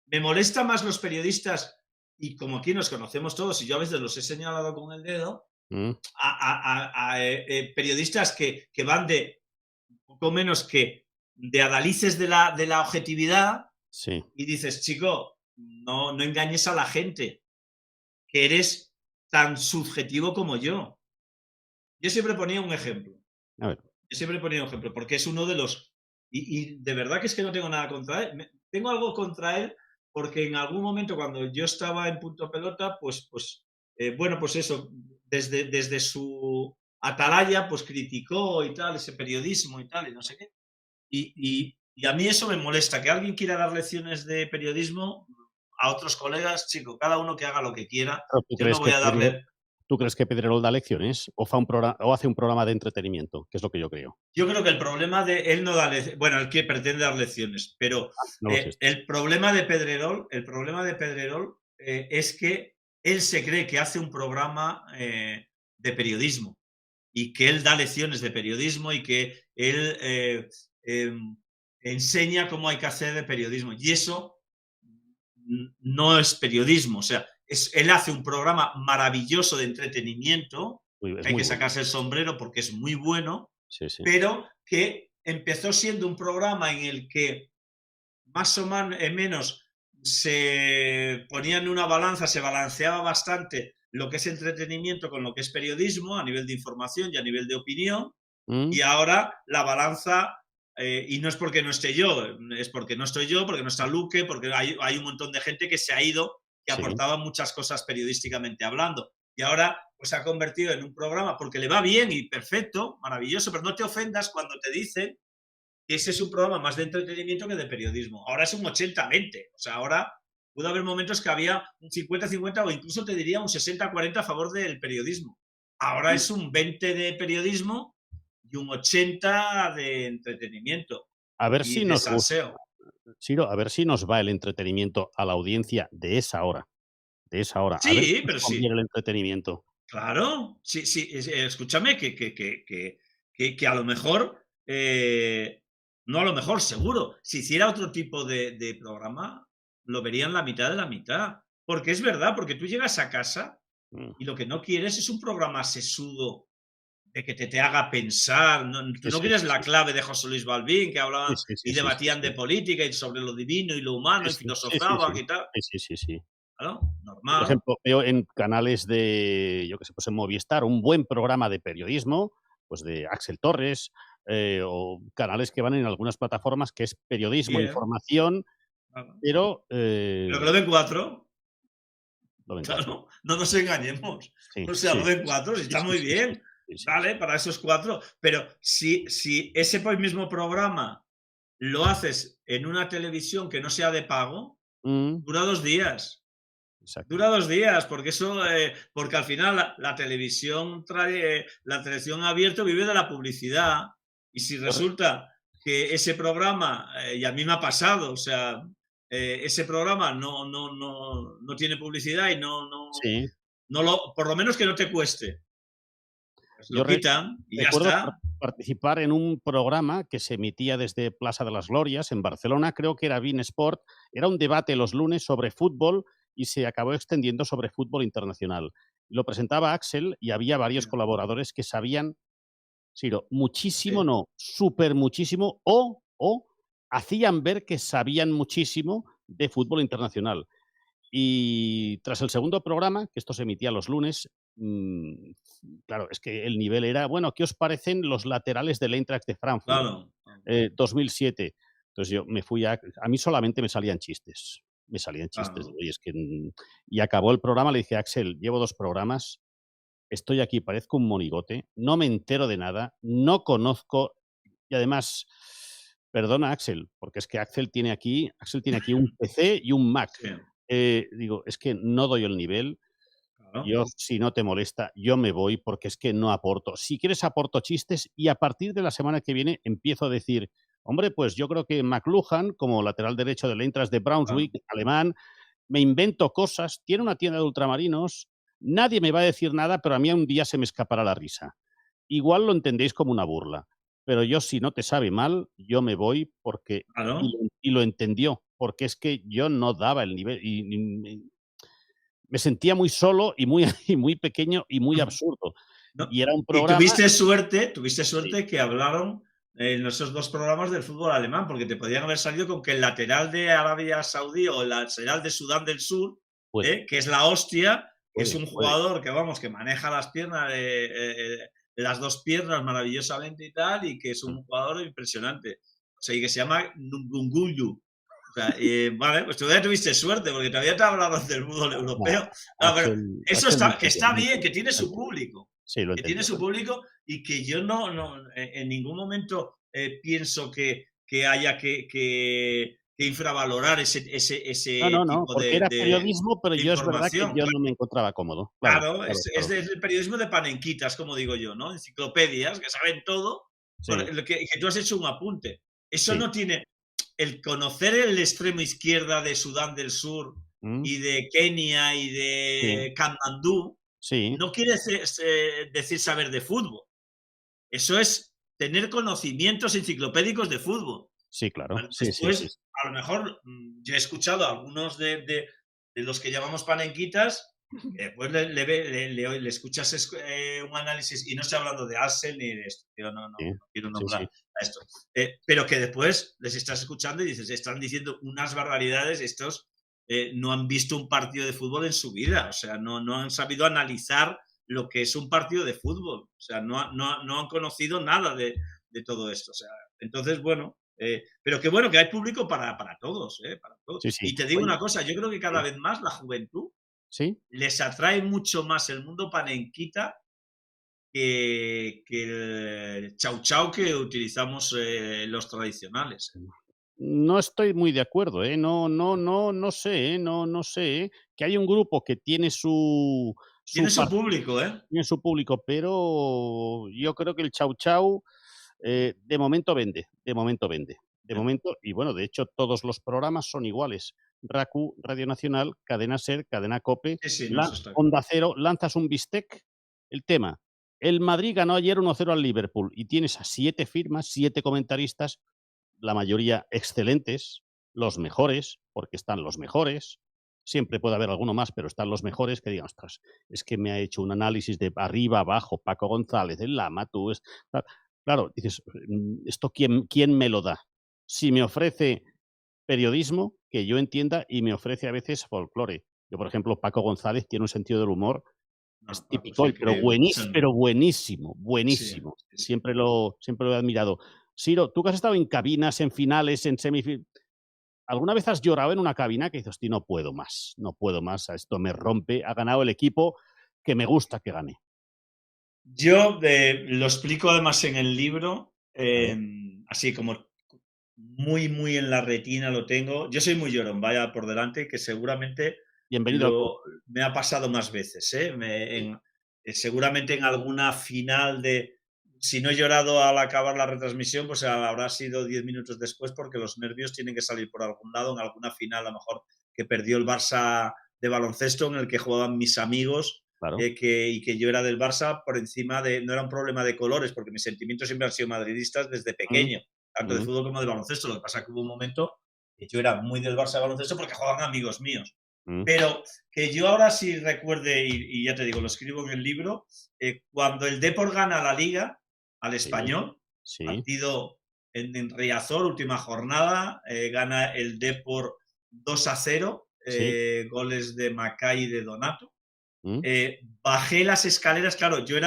Me molesta más los periodistas, y como aquí nos conocemos todos y yo a veces los he señalado con el dedo, mm, periodistas que van de poco menos que de adalices de la objetividad sí. y dices, chico, no engañes a la gente, que eres tan subjetivo como yo. Yo siempre ponía un ejemplo. A ver. Yo siempre ponía un ejemplo, porque es uno de los... Y de verdad que es que no tengo nada contra él. Tengo algo contra él porque en algún momento cuando yo estaba en punto pelota, bueno, pues eso, desde su atalaya, pues criticó y tal, ese periodismo y tal, y no sé qué. Y a mí eso me molesta, que alguien quiera dar lecciones de periodismo a otros colegas, chico, cada uno que haga lo que quiera. Pero, Yo no voy a darle... ¿tú crees que Pedrerol da lecciones o hace un programa de entretenimiento? Que es lo que yo creo. Yo creo que el problema de él no da bueno, él que pretende dar lecciones, pero No lo sé. el problema de Pedrerol es que él se cree que hace un programa de periodismo y que él da lecciones de periodismo y que él enseña cómo hay que hacer de periodismo. Y eso no es periodismo. O sea, él hace un programa maravilloso de entretenimiento, Es que hay muy que bueno. sacarse el sombrero porque es muy bueno, Sí, sí. pero que empezó siendo un programa en el que más o menos se ponía en una balanza, se balanceaba bastante lo que es entretenimiento con lo que es periodismo a nivel de información y a nivel de opinión, Mm, y ahora la balanza, y no es porque no esté yo, es porque no estoy yo, porque no está Luque, porque hay un montón de gente que se ha ido, que sí. aportaba muchas cosas periodísticamente hablando. Y ahora pues se ha convertido en un programa porque le va bien y perfecto, maravilloso, pero no te ofendas cuando te dicen ese es un programa más de entretenimiento que de periodismo. Ahora es un 80-20. O sea, ahora pudo haber momentos que había un 50-50 o incluso te diría un 60-40 a favor del periodismo. Ahora es un 20 de periodismo y un 80 de entretenimiento A ver y si de nos gusta, salseo. Ciro, a ver si nos va el entretenimiento a la audiencia de esa hora, de esa hora. A ver si Sí, nos pero sí. conviene el entretenimiento. Claro, sí, sí, escúchame que a lo mejor, no a lo mejor, seguro, si hiciera otro tipo de programa, lo verían la mitad de la mitad. Porque es verdad, porque tú llegas a casa Mm. y lo que no quieres es un programa sesudo de que te haga pensar. Tú Sí, no sí, quieres sí, la sí. clave de José Luis Balbín, que Sí, hablaban sí, sí, y sí, sí, debatían sí. de política y sobre lo divino y lo humano Sí, y sí, sí, sí, sí. filosofaban y tal. Sí, sí, sí, sí. Claro, Por normal. ejemplo, veo en canales de, yo qué sé, pues en Movistar, un buen programa de periodismo, pues de Axel Torres, o canales que van en algunas plataformas que es periodismo, Bien, información, claro. pero, Pero que lo ven cuatro. lo ven 4. Claro, no nos engañemos. Sí, O sea, sí, lo ven sí, cuatro, y sí, está sí, muy sí, sí, bien. sí, sí, sí. Vale, para esos cuatro. Pero si ese mismo programa lo haces en una televisión que no sea de pago, Mm, dura 2 días. exacto. Dura 2 días, porque eso, porque al final la televisión trae, la televisión abierta vive de la publicidad. Y si Yo re resulta que ese programa, y a mí me ha pasado, o sea, ese programa no tiene publicidad y sí, por lo menos que no te cueste. Pues yo lo re quitan y ya recuerdo está. participar en un programa que se emitía desde Plaza de las Glorias, en Barcelona, creo que era beIN Sport. Era un debate los lunes sobre fútbol y se acabó extendiendo sobre fútbol internacional. Lo presentaba Axel y había varios Sí, colaboradores que sabían, Siro, muchísimo sí, no, súper muchísimo, o hacían ver que sabían muchísimo de fútbol internacional. Y tras el segundo programa, que esto se emitía los lunes, claro, es que el nivel era, bueno, ¿qué os parecen los laterales del Eintracht de Frankfurt? claro. 2007. Entonces yo me fui a mí solamente me salían chistes, Claro. oye, es que, y acabó el programa, le dije: "Axel, llevo 2 programas, estoy aquí, parezco un monigote, no me entero de nada, no conozco y además, perdona, Axel, porque es que Axel tiene aquí un PC y un Mac". Sí, Digo: "Es que no doy el nivel, claro. yo, si no te molesta, yo me voy porque es que no aporto. Si quieres aporto chistes y a partir de la semana que viene empiezo a decir, hombre, pues yo creo que McLuhan, como lateral derecho del Eintracht de Claro. Braunschweig, alemán, me invento cosas, tiene una tienda de ultramarinos, nadie me va a decir nada, pero a mí un día se me escapará la risa. Igual lo entendéis como una burla, pero yo si no te sabe mal, yo me voy porque Claro. y lo entendió, porque es que yo no daba el nivel y me sentía muy solo y muy y muy pequeño y muy absurdo. No, Y era un y programa tuviste sí, suerte que hablaron en esos 2 programas del fútbol alemán, porque te podían haber salido con que el lateral de Arabia Saudí o el lateral de Sudán del Sur, puede, que es la hostia, que es puede, un puede. jugador que, vamos, que maneja las piernas, las 2 piernas maravillosamente y tal, y que es Mm. un jugador impresionante. O sea, y que se llama Ngunguyu. O sea, vale, pues todavía tuviste suerte, porque todavía te hablaban del fútbol Nada, europeo. No, pero eso Axel que está lo bien, que entendió, tiene lo su entendió. público, Sí, lo que tiene entendió, su público y que yo en ningún momento pienso que haya que infravalorar No, ese no, no, tipo porque era de periodismo, pero yo es verdad que información. yo no me encontraba cómodo. Claro, Claro, claro, es claro. del periodismo de panenquitas, como digo yo, ¿no? Enciclopedias que saben todo, Sí, por lo que tú has hecho un apunte. Eso sí. no tiene el conocer el extremo izquierda de Sudán del Sur Mm, y de Kenia y sí, de Katmandú, sí, no quiere decir saber de fútbol. Eso es tener conocimientos enciclopédicos de fútbol. sí, claro. Bueno, Sí, sí, sí. después, a lo mejor, yo he escuchado a algunos de los que llamamos panenquitas, que después le escuchas un análisis, y no estoy hablando de Arsenal ni de esto, yo Sí, no quiero sí, nombrar sí. a esto, pero que después les estás escuchando y dices, están diciendo unas barbaridades, estos no han visto un partido de fútbol en su vida, o sea, no han sabido analizar lo que es un partido de fútbol, o sea, no han conocido nada de todo esto, o sea, entonces, bueno, pero que bueno, que hay público para todos, para todos. Sí, sí. Y te digo Oye, una cosa, yo creo que cada sí. vez más la juventud ¿Sí? les atrae mucho más el mundo panenquita que el chau chau que utilizamos los tradicionales. No estoy muy de acuerdo, ¿eh? No sé, no sé, que hay un grupo que tiene Tiene su su par público, ¿eh? tiene su público, pero yo creo que el Chau Chau, de momento vende, de momento vende. De Ya. momento y bueno, de hecho, todos los programas son iguales. RACU, Radio Nacional, Cadena SER, Cadena COPE, Sí, sí, no, la eso está claro. Onda Cero, lanzas un bistec, el tema: el Madrid ganó ayer 1-0 al Liverpool, y tienes a 7 firmas, 7 comentaristas, la mayoría excelentes, los mejores, porque están los mejores. Siempre puede haber alguno más, pero están los mejores que digan: "Ostras, es que me ha hecho un análisis de arriba abajo, Paco González, el Lama, tú es". Claro, dices: ¿esto quién me lo da? Si me ofrece periodismo que yo entienda y me ofrece a veces folclore. Yo, por ejemplo, Paco González tiene un sentido del humor, No, es Paco es típico, pero increíble. buenísimo, Sí, buenísimo. sí, sí. Siempre lo he admirado. Siro, tú que has estado en cabinas, en finales, en ¿alguna vez has llorado en una cabina que dices: "Hostia, no puedo más, esto me rompe, ha ganado el equipo que me gusta que gane"? Yo lo explico además en el libro, Vale, así como muy, muy en la retina lo tengo. Yo soy muy llorón, vaya por delante, que seguramente bienvenido al club. me ha pasado más veces, ¿eh? Seguramente en alguna final de... Si no he llorado al acabar la retransmisión, pues habrá sido 10 minutos después porque los nervios tienen que salir por algún lado, en alguna final a lo mejor que perdió el Barça de baloncesto en el que jugaban mis amigos Claro. y que yo era del Barça por encima de... No era un problema de colores, porque mis sentimientos siempre han sido madridistas desde Mm, pequeño, tanto de mm, fútbol como de baloncesto. Lo que pasa es que hubo un momento que yo era muy del Barça de baloncesto porque jugaban amigos míos. mm. Pero que yo ahora sí recuerde, y ya te digo, lo escribo en el libro, cuando el Depor gana la Liga al Sí, Español, sí, partido en Riazor, última jornada, gana el Depor 2-0, sí. goles de Macay y de Donato. Mm, Bajé las escaleras, claro, yo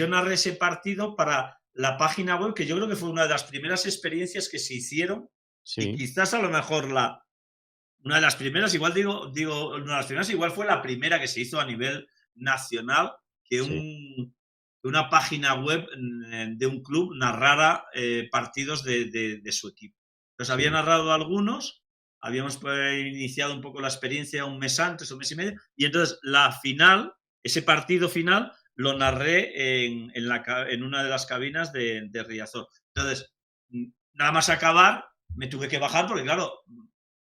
narré ese partido para la página web, que yo creo que fue una de las primeras experiencias que se hicieron y sí, quizás a lo mejor una de las primeras, igual digo, una de las primeras, igual fue la primera que se hizo a nivel nacional que sí, una página web de un club narrara partidos de su equipo. Entonces había sí. narrado algunos, habíamos iniciado un poco la experiencia un mes antes, un mes y medio, y entonces la final, ese partido final, lo narré en una de las cabinas de Riazor. Entonces, nada más acabar, me tuve que bajar porque, claro,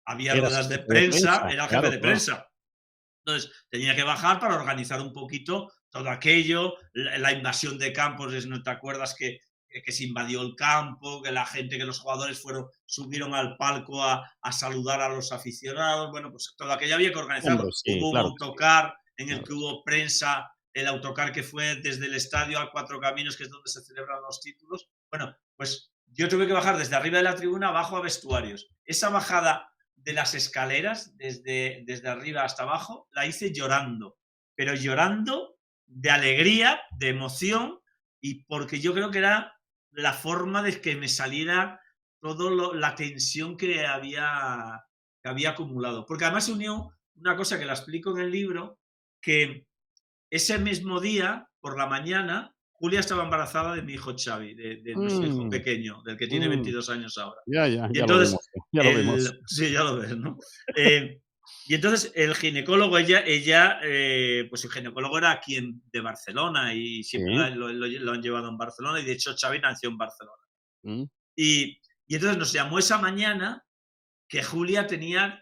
había Eras ruedas de jefe de prensa, prensa, era el jefe claro, de claro. prensa. Entonces, tenía que bajar para organizar un poquito todo aquello, la invasión de campos, ¿no te acuerdas que se invadió el campo, que la gente, que los jugadores subieron al palco a saludar a los aficionados? Bueno, pues todo aquello había que Hombre, organizarlo. sí, Hubo un claro que sí, autocar en el claro que que sí. hubo prensa, el autocar que fue desde el estadio a Cuatro Caminos, que es donde se celebran los títulos. Bueno, pues yo tuve que bajar desde arriba de la tribuna abajo a vestuarios. Esa bajada de las escaleras, desde arriba hasta abajo, la hice llorando, pero llorando de alegría, de emoción, y porque yo creo que era la forma de que me saliera toda la tensión que había acumulado. Porque además se unió una cosa que la explico en el libro, que ese mismo día, por la mañana, Julia estaba embarazada de mi hijo Xavi, de nuestro hijo Mm, pequeño, del que tiene mm. 22 años ahora. Y Ya lo vemos, entonces, ya lo vemos. sí, ya lo ves, ¿no? Y entonces el ginecólogo, pues el ginecólogo era aquí de Barcelona y siempre Sí, lo han llevado en Barcelona y de hecho Xavi nació en Barcelona. mm, Y entonces nos llamó esa mañana que Julia tenía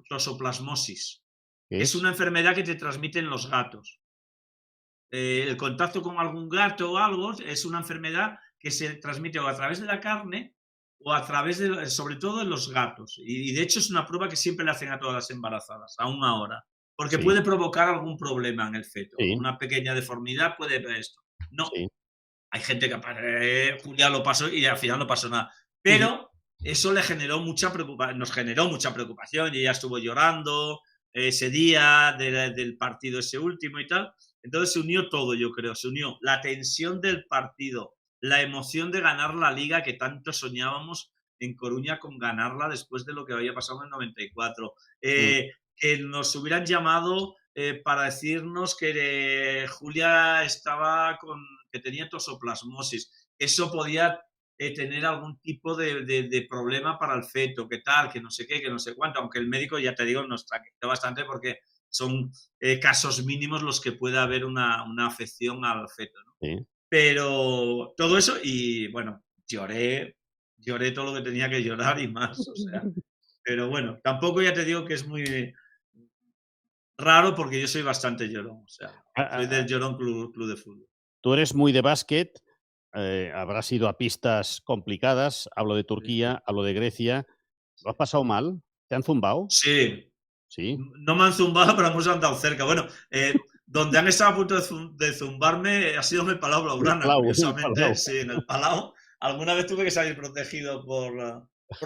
tosoplasmosis, ¿qué que es es? una enfermedad que te transmiten los gatos. El contacto con algún gato o algo es una enfermedad que se transmite o a través de la carne o a través de, sobre todo en los gatos. Y de hecho es una prueba que siempre le hacen a todas las embarazadas, aún ahora, porque Sí, puede provocar algún problema en el feto, sí, una pequeña deformidad puede esto. No, sí. hay gente que Julia lo pasó y al final no pasó nada. Ujú. Pero eso le generó mucha preocupación, nos generó mucha preocupación y ella estuvo llorando ese día del partido ese último y tal. Entonces se unió todo, yo creo, se unió la tensión del partido, la emoción de ganar la liga que tanto soñábamos en Coruña con ganarla después de lo que había pasado en el 94. Mm, Que nos hubieran llamado para decirnos que Julia que tenía tosoplasmosis. Eso podía tener algún tipo de problema para el feto, que tal, que no sé qué, que no sé cuánto, aunque el médico, ya te digo, nos tranquilizó bastante porque son casos mínimos los que puede haber una afección al feto, ¿no? Sí. Pero todo eso y bueno, lloré todo lo que tenía que llorar y más, o sea, pero bueno, tampoco ya te digo que es muy raro porque yo soy bastante llorón, o sea, Ah, soy ah, del ah, Llorón Club de Fútbol. tú eres muy de básquet, habrás ido a pistas complicadas, hablo de Sí, sí, Turquía, hablo de Grecia. ¿Lo has sí. pasado mal? ¿Te han zumbado? Sí, Sí. no me han zumbado, pero hemos andado cerca. Bueno, donde han estado a punto de zumbarme ha sido en el Palau El Blaugrana, Palau, el curiosamente, Palau. sí, en el Palau. Alguna vez tuve que salir protegido por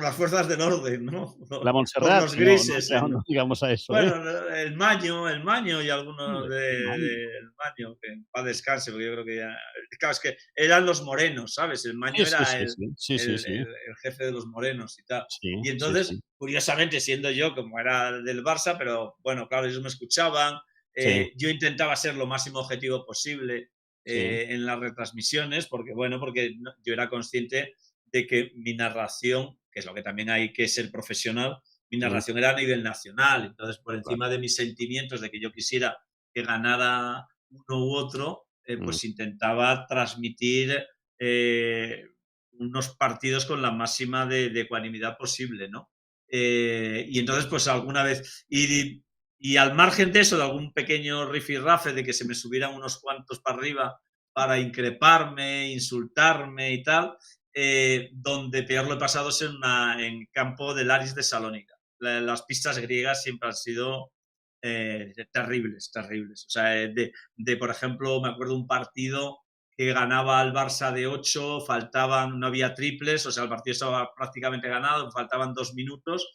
las fuerzas del orden, ¿no? La Por Montserrat, los no, no, grises. no digamos a eso, ¿eh? Bueno, el Maño y algunos Hombre, del Maño, que en paz descanse, porque yo creo que ya. Claro, es que eran los morenos, ¿sabes? El sí, Maño sí, era sí, sí. Sí, sí, sí. el jefe de los morenos y tal. Sí, Y sí, sí. entonces, curiosamente, siendo yo como era del Barça, pero bueno, claro, ellos me escuchaban, Sí, yo intentaba ser lo máximo objetivo posible sí. en las retransmisiones, porque bueno, porque yo era consciente de que mi narración, que es lo que también hay que ser profesional, mi Mm, narración era a nivel nacional, entonces por claro. encima de mis sentimientos de que yo quisiera que ganara uno u otro, Mm, pues intentaba transmitir eh, unos partidos con la máxima de ecuanimidad posible, ¿no? Y entonces, pues alguna vez, y al margen de eso, de algún pequeño rifirrafe de que se me subieran unos cuantos para arriba para increparme, insultarme y tal, donde peor lo he pasado es en campo del Aris de Salónica. Las pistas griegas siempre han sido terribles, terribles. O sea, por ejemplo, me acuerdo un partido que ganaba el Barça de 8, no había triples, o sea, el partido estaba prácticamente ganado, faltaban 2 minutos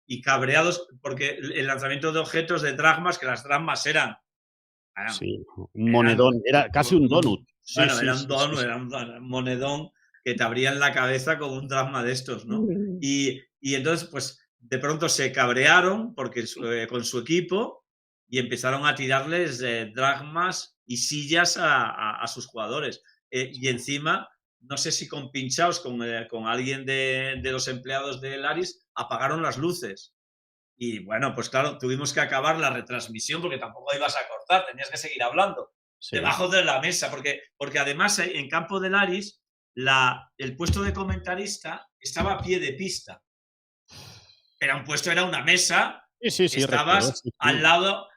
y cabreados porque el lanzamiento de objetos de dragmas, que las dragmas eran, sí, un eran monedón, era casi un donut. Sí, bueno, sí, sí, sí, sí. era un monedón que te abría en la cabeza como un dragma de estos, ¿no? Y entonces, pues, de pronto se cabrearon porque con su equipo y empezaron a tirarles dragmas y sillas a sus jugadores. Y encima, no sé si con pinchaos con alguien de los empleados del Aris, apagaron las luces. Y bueno, pues claro, tuvimos que acabar la retransmisión porque tampoco ibas a cortar, tenías que seguir hablando Sí. debajo de la mesa, porque además en campo del Aris el puesto de comentarista estaba a pie de pista. Era una mesa Sí, sí, que sí, recuerdo, estabas sí, sí. al lado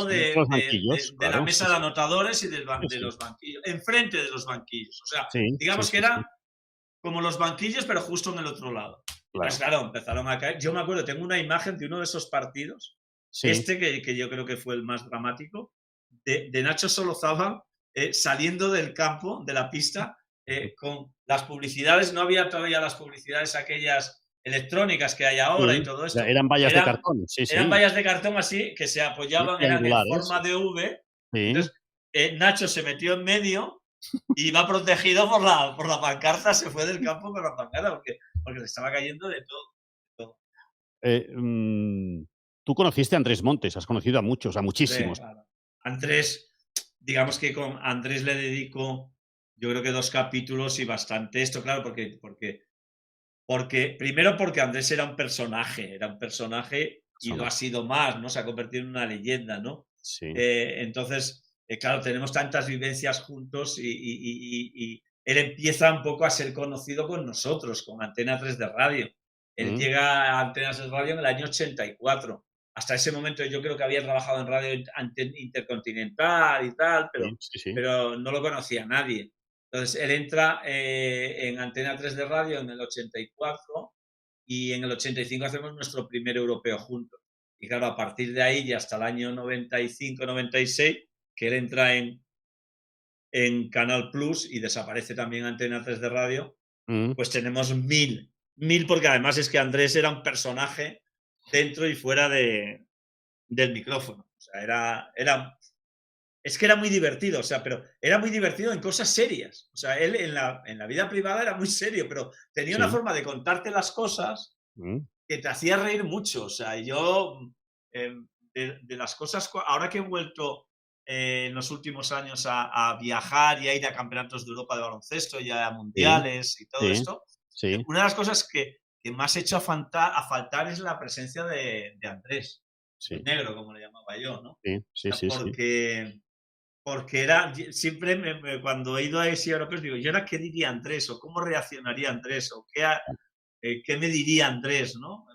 Sí, los banquillos, de la claro, mesa sí, de sí. anotadores y Sí, de sí. los banquillos, enfrente de los banquillos. O sea, Sí, sí, digamos que sí, sí, era como los banquillos, pero justo en el otro lado. Entonces, claro. claro, empezaron a caer. Yo me acuerdo, tengo una imagen de uno de esos partidos, Sí. que yo creo que fue el más dramático, de Nacho Solozábal saliendo del campo, de la pista, con las publicidades. No había todavía las publicidades aquellas electrónicas que hay ahora y Sí, todo esto. eran vallas de Eran, cartón, sí, eran sí. vallas de cartón así que se Sí, apoyaban, eran en triangulares. forma de V. Sí. Entonces, Nacho se metió en medio y va protegido por la pancarta, se fue del campo con la pancarta porque le estaba cayendo de todo. De todo. Eh, mm, tú conociste a Andrés Montes, has conocido a muchos, a Hombre, muchísimos. claro. Andrés, digamos que con Andrés le dedico, yo creo que 2 capítulos y bastante esto, claro, primero porque Andrés era un personaje y lo ha Personaje. sido más, ¿no? Se ha convertido en una leyenda, ¿no? Sí. Entonces, claro, tenemos tantas vivencias juntos y él empieza un poco a ser conocido con nosotros, con Antena 3 de radio. Él Mm, llega a Antena 3 de radio en el año 84. Hasta ese momento yo creo que había trabajado en radio intercontinental y tal, sí, sí, sí. pero no lo conocía nadie. Entonces, él entra en Antena 3 de radio en el 84 y en el 85 hacemos nuestro primer europeo juntos. Y claro, a partir de ahí y hasta el año 95-96, que él entra en Canal Plus y desaparece también Antena 3 de radio, Mm, pues tenemos mil, porque además es que Andrés era un personaje dentro y fuera del micrófono. O sea, es que era muy divertido, o sea, pero era muy divertido en cosas serias. O sea, él en la vida privada era muy serio, pero tenía una sí. forma de contarte las cosas Mm, que te hacía reír mucho. O sea, yo de las cosas, ahora que he vuelto en los últimos años a viajar y a ir a campeonatos de Europa de baloncesto y a Sí, mundiales y todo sí, esto, sí, una de las cosas que más he hecho a faltar es la presencia de Andrés, el sí, negro, como le llamaba yo, ¿no? O sí, sí, sea, sí, sí. porque era, siempre cuando he ido a ese europeos digo, ¿y ahora qué diría Andrés? ¿O cómo reaccionaría Andrés? ¿O qué me diría Andrés? ¿No?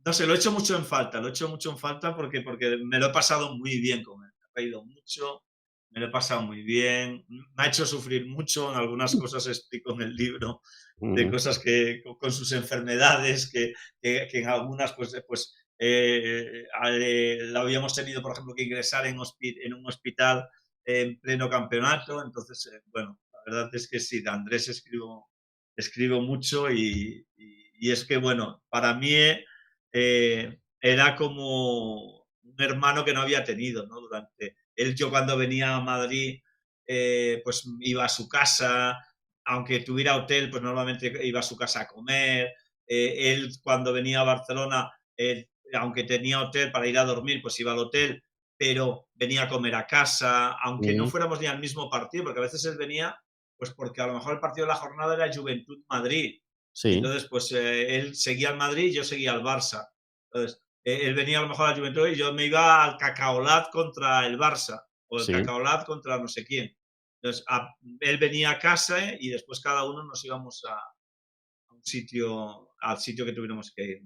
No sé, lo he hecho mucho en falta, lo he hecho mucho en falta porque me lo he pasado muy bien con él. Me he reído mucho, me lo he pasado muy bien, me ha hecho sufrir mucho, en algunas cosas explico en el libro, de Ujú, cosas que con sus enfermedades, que en algunas lo habíamos tenido, por ejemplo, que ingresar en un hospital en pleno campeonato, entonces, bueno, la verdad es que sí, de Andrés escribo mucho y es que, bueno, para mí era como un hermano que no había tenido, ¿no? Yo cuando venía a Madrid, pues iba a su casa, aunque tuviera hotel, pues normalmente iba a su casa a comer. Él cuando venía a Barcelona, aunque tenía hotel para ir a dormir, pues iba al hotel, pero venía a comer a casa, aunque no ujú. fuéramos ni al mismo partido, porque a veces él venía, pues porque a lo mejor el partido de la jornada era Juventud Madrid. Y Sí, entonces, pues él seguía al Madrid y yo seguía al Barça. Entonces, él venía a lo mejor a la Juventud y yo me iba al Cacaolat contra el Barça o el sí. Cacaolat contra no sé quién. Entonces, él venía a casa y después cada uno nos íbamos a un sitio, al sitio que tuviéramos que ir.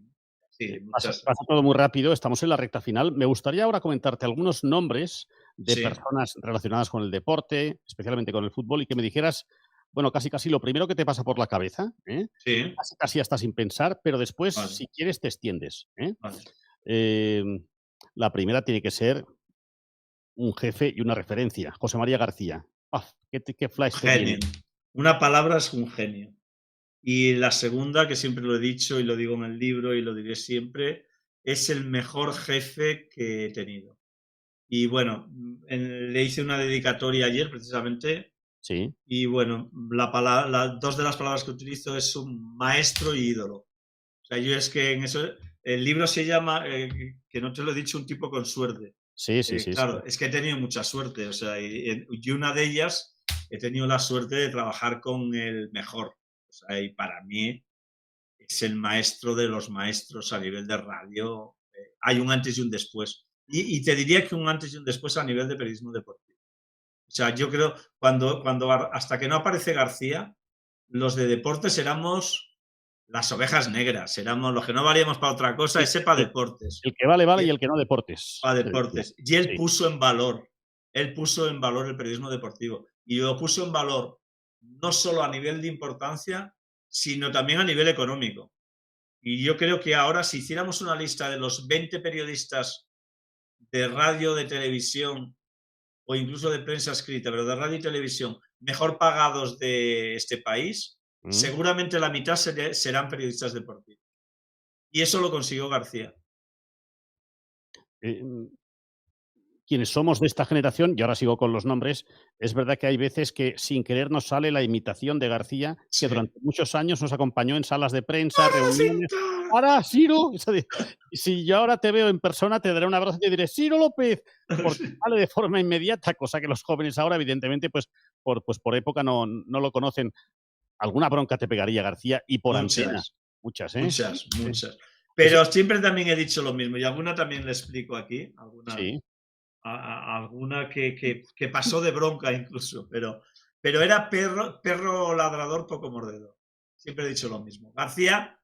Sí, Pasa muchas. pasa todo muy rápido, estamos en la recta final. Me gustaría ahora comentarte algunos nombres de Sí, personas relacionadas con el deporte, especialmente con el fútbol, y que me dijeras, bueno, casi, casi lo primero que te pasa por la cabeza, ¿eh? sí, Casi, casi hasta sin pensar, pero después, vale, si quieres, te extiendes, ¿eh? vale. Em, la primera tiene que ser un jefe y una referencia, José María García. ¡Paf! Qué Un flash te viene. genio. Una palabra es un genio. Y la segunda, que siempre lo he dicho y lo digo en el libro y lo diré siempre, es el mejor jefe que he tenido. Y bueno, le hice una dedicatoria ayer precisamente Sí, y bueno, dos de las palabras que utilizo es un maestro y ídolo. O sea, yo es que en eso, el libro se llama, que no te lo he dicho, un tipo con suerte. sí, sí, sí, sí. Claro, es que he tenido mucha suerte, o sea, y una de ellas he tenido la suerte de trabajar con el mejor. O sea, y para mí es el maestro de los maestros a nivel de radio. Hay un antes y un después. Y te diría que un antes y un después a nivel de periodismo deportivo. O sea, yo creo, hasta que no aparece García, los de deportes éramos las ovejas negras, éramos los que no valíamos para otra cosa, El ese para el deportes. el que vale, vale, Y, y el que no, deportes, para se decía. deportes. Y él Sí, puso en valor el periodismo deportivo. Y lo puso en valor no solo a nivel de importancia, sino también a nivel económico. Y yo creo que ahora, si hiciéramos una lista de los 20 periodistas de radio, de televisión o incluso de prensa escrita, pero de radio y televisión, mejor pagados de este país, mm. seguramente la mitad serán periodistas deportivos. Y eso lo consiguió García. Eh, Quienes somos de esta generación, y ahora sigo con los nombres, es verdad que hay veces que sin querer nos sale la imitación de García, que Sí. durante muchos años nos acompañó en salas de prensa, ¡Para reuniones. cinta! Ahora, Ciro, y si yo ahora te veo en persona, te daré un abrazo y te diré, Ciro López, porque sale de forma inmediata, cosa que los jóvenes ahora, evidentemente, pues por época no lo conocen. Alguna bronca te pegaría García y por antena. Muchas, Muchas, ¿eh? muchas, Sí. muchas. Ese Pero siempre también he dicho lo mismo y alguna también le explico aquí, sí, alguna que pasó de bronca incluso, pero era perro ladrador, poco mordedor. Siempre he dicho lo mismo. García,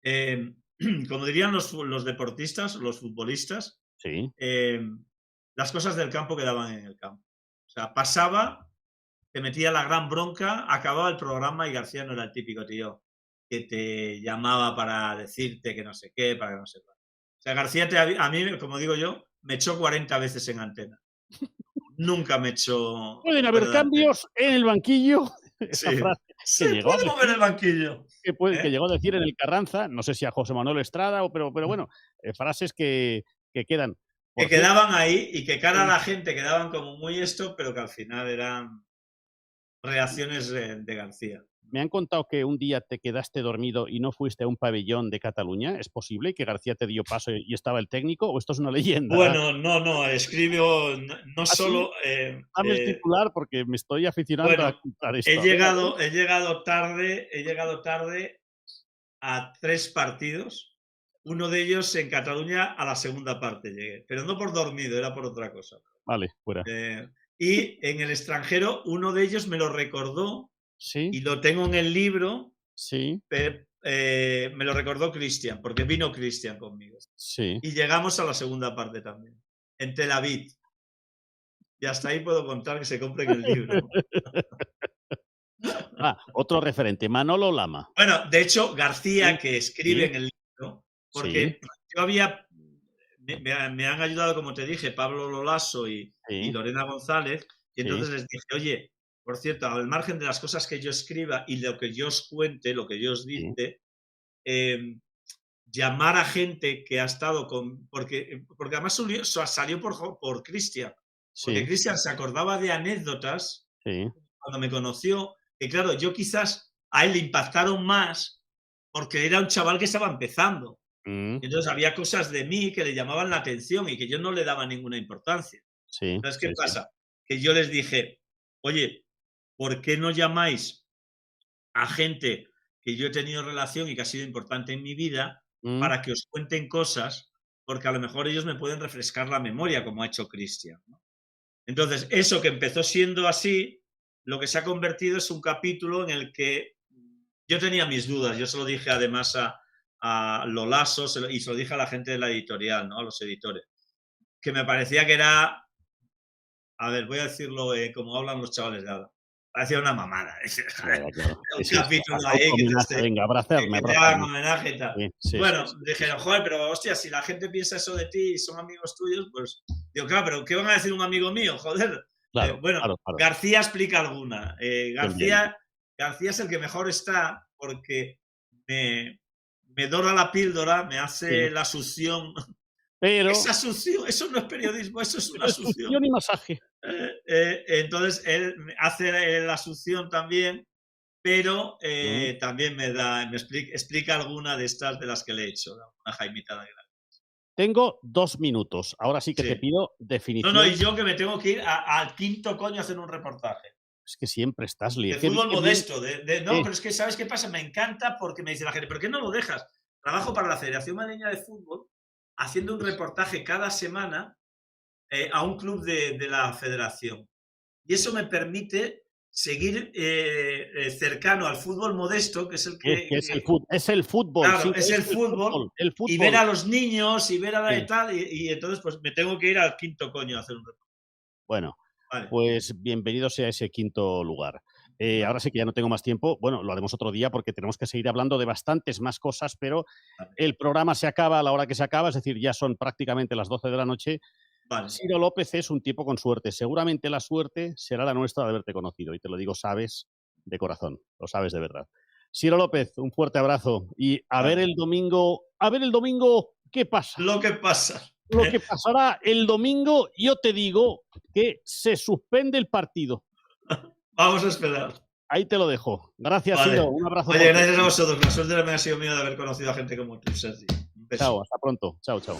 eh, como dirían los deportistas, los futbolistas, sí. eh, las cosas del campo quedaban en el campo. O sea, pasaba, te metía la gran bronca, acababa el programa y García no era el típico tío que te llamaba para decirte que no sé qué, para que no sé cuál. O sea, García a mí, como digo yo, me echó 40 veces en antena. Nunca me echó Pueden haber fuera de antena. cambios en el banquillo. Esa Sí, frase que se llegó a puede mover decir el banquillo. que ¿Eh? llegó a decir en el Carranza, no sé si a José Manuel Estrada, pero bueno, frases que quedan. Que Por cierto, quedaban ahí y que cara a sí, la gente quedaban como muy esto, pero que al final eran reacciones de García. Me han contado que un día te quedaste dormido y no fuiste a un pabellón de Cataluña. ¿Es posible que García te dio paso y estaba el técnico? ¿O esto es una leyenda? Bueno, no, escribo no ¿Ah, sí? solo. Dame el titular porque me estoy aficionando a Bueno, contar esto. he A ver, a ver. llegado tarde a 3 partidos. Uno de ellos en Cataluña a la segunda parte llegué, pero no por dormido, era por otra cosa. Vale, fuera. Y en el extranjero, uno de ellos me lo recordó Sí, y lo tengo en el libro. sí, Me lo recordó Cristian, porque vino Cristian conmigo. sí. Y llegamos a la segunda parte también, en Tel Aviv. Y hasta ahí puedo contar que se compren el libro. Otro referente, Manolo Lama. Bueno, de hecho, García, Sí, que escribe sí, en el libro, sí, porque yo había, me han ayudado, como te dije, Pablo Lolaso y sí, Lorena González, y sí, entonces les dije, oye, por cierto, al margen de las cosas que yo escriba y lo que yo os cuente, lo que yo os sí, dice, llamar a gente que ha estado con. Porque además salió por Cristian, porque sí, Cristian se acordaba de anécdotas sí. cuando me conoció, que claro, yo quizás a él le impactaron más porque era un chaval que estaba empezando. Mm, Entonces había cosas de mí que le llamaban la atención y que yo no le daba ninguna importancia. sí, Entonces, ¿qué sí, sí. pasa? Que yo les dije, oye, ¿por qué no llamáis a gente que yo he tenido relación y que ha sido importante en mi vida Mm, para que os cuenten cosas? Porque a lo mejor ellos me pueden refrescar la memoria, como ha hecho Cristian, ¿no? Entonces, eso que empezó siendo así, lo que se ha convertido es un capítulo en el que yo tenía mis dudas. Yo se lo dije además a Lolaso y se lo dije a la gente de la editorial, ¿no? A los editores, que me parecía que era, a ver, voy a decirlo como hablan los chavales de ahora, parecía una mamada. claro, claro. Sí, Un sí, sí. capítulo ahí Autohomenaje, venga, abrazarme, que te hagan abrazarme. homenaje y tal. Sí, sí, sí, Bueno, sí, sí, dijeron, sí. joder, pero hostia, si la gente piensa eso de ti y son amigos tuyos, pues digo, claro, pero ¿qué van a decir un amigo mío? Joder. Claro, Bueno, claro, claro. García explica alguna. Bien, bien. García es el que mejor está porque me dora la píldora, me Sí. hace la succión. Pero Esa succión, eso no es periodismo, eso es una es succión. succión y masaje. Entonces él hace la succión también, pero Mm. también me explica alguna de estas de las que le he hecho, ¿no? Una jaimitada grande. Tengo 2 minutos. Ahora sí que te Sí. pido No, y definición. yo que me tengo que ir al quinto coño a hacer un reportaje. Es que siempre estás De qué fútbol bien modesto. No, eh, pero es que, ¿sabes qué pasa? Me encanta porque me dice la gente, ¿por qué no lo dejas? Trabajo para la Federación Madrileña de Fútbol haciendo un reportaje cada semana a un club de la federación. Y eso me permite seguir cercano al fútbol modesto, que es el es que es el fútbol, claro, sí, es es el fútbol, el y ver fútbol. a los niños y ver a la Sí. y tal, y entonces pues me tengo que ir al quinto coño a hacer un reportaje. Bueno, Vale, pues bienvenido sea ese quinto lugar. vale, Ahora sí que ya no tengo más tiempo. Bueno, lo haremos otro día porque tenemos que seguir hablando de bastantes más cosas, pero vale, el programa se acaba a la hora que se acaba, es decir, ya son prácticamente las 12 de la noche. vale. Ciro López es un tipo con suerte. Seguramente la suerte será la nuestra de haberte conocido. Y te lo digo, sabes, de corazón. Lo sabes de verdad. Ciro López, un fuerte abrazo. Y Vale. a ver el domingo, ¿qué pasa? Lo que pasa. Lo que pasará el domingo, yo te digo que se suspende el partido. Vamos a esperar. Ahí te lo dejo. Gracias, Ciro. Vale. Un abrazo Oye, fuerte. gracias a vosotros. La suerte me ha sido mía de haber conocido a gente como tú, Sergi. Un beso. Chao, hasta pronto. Chao, chao.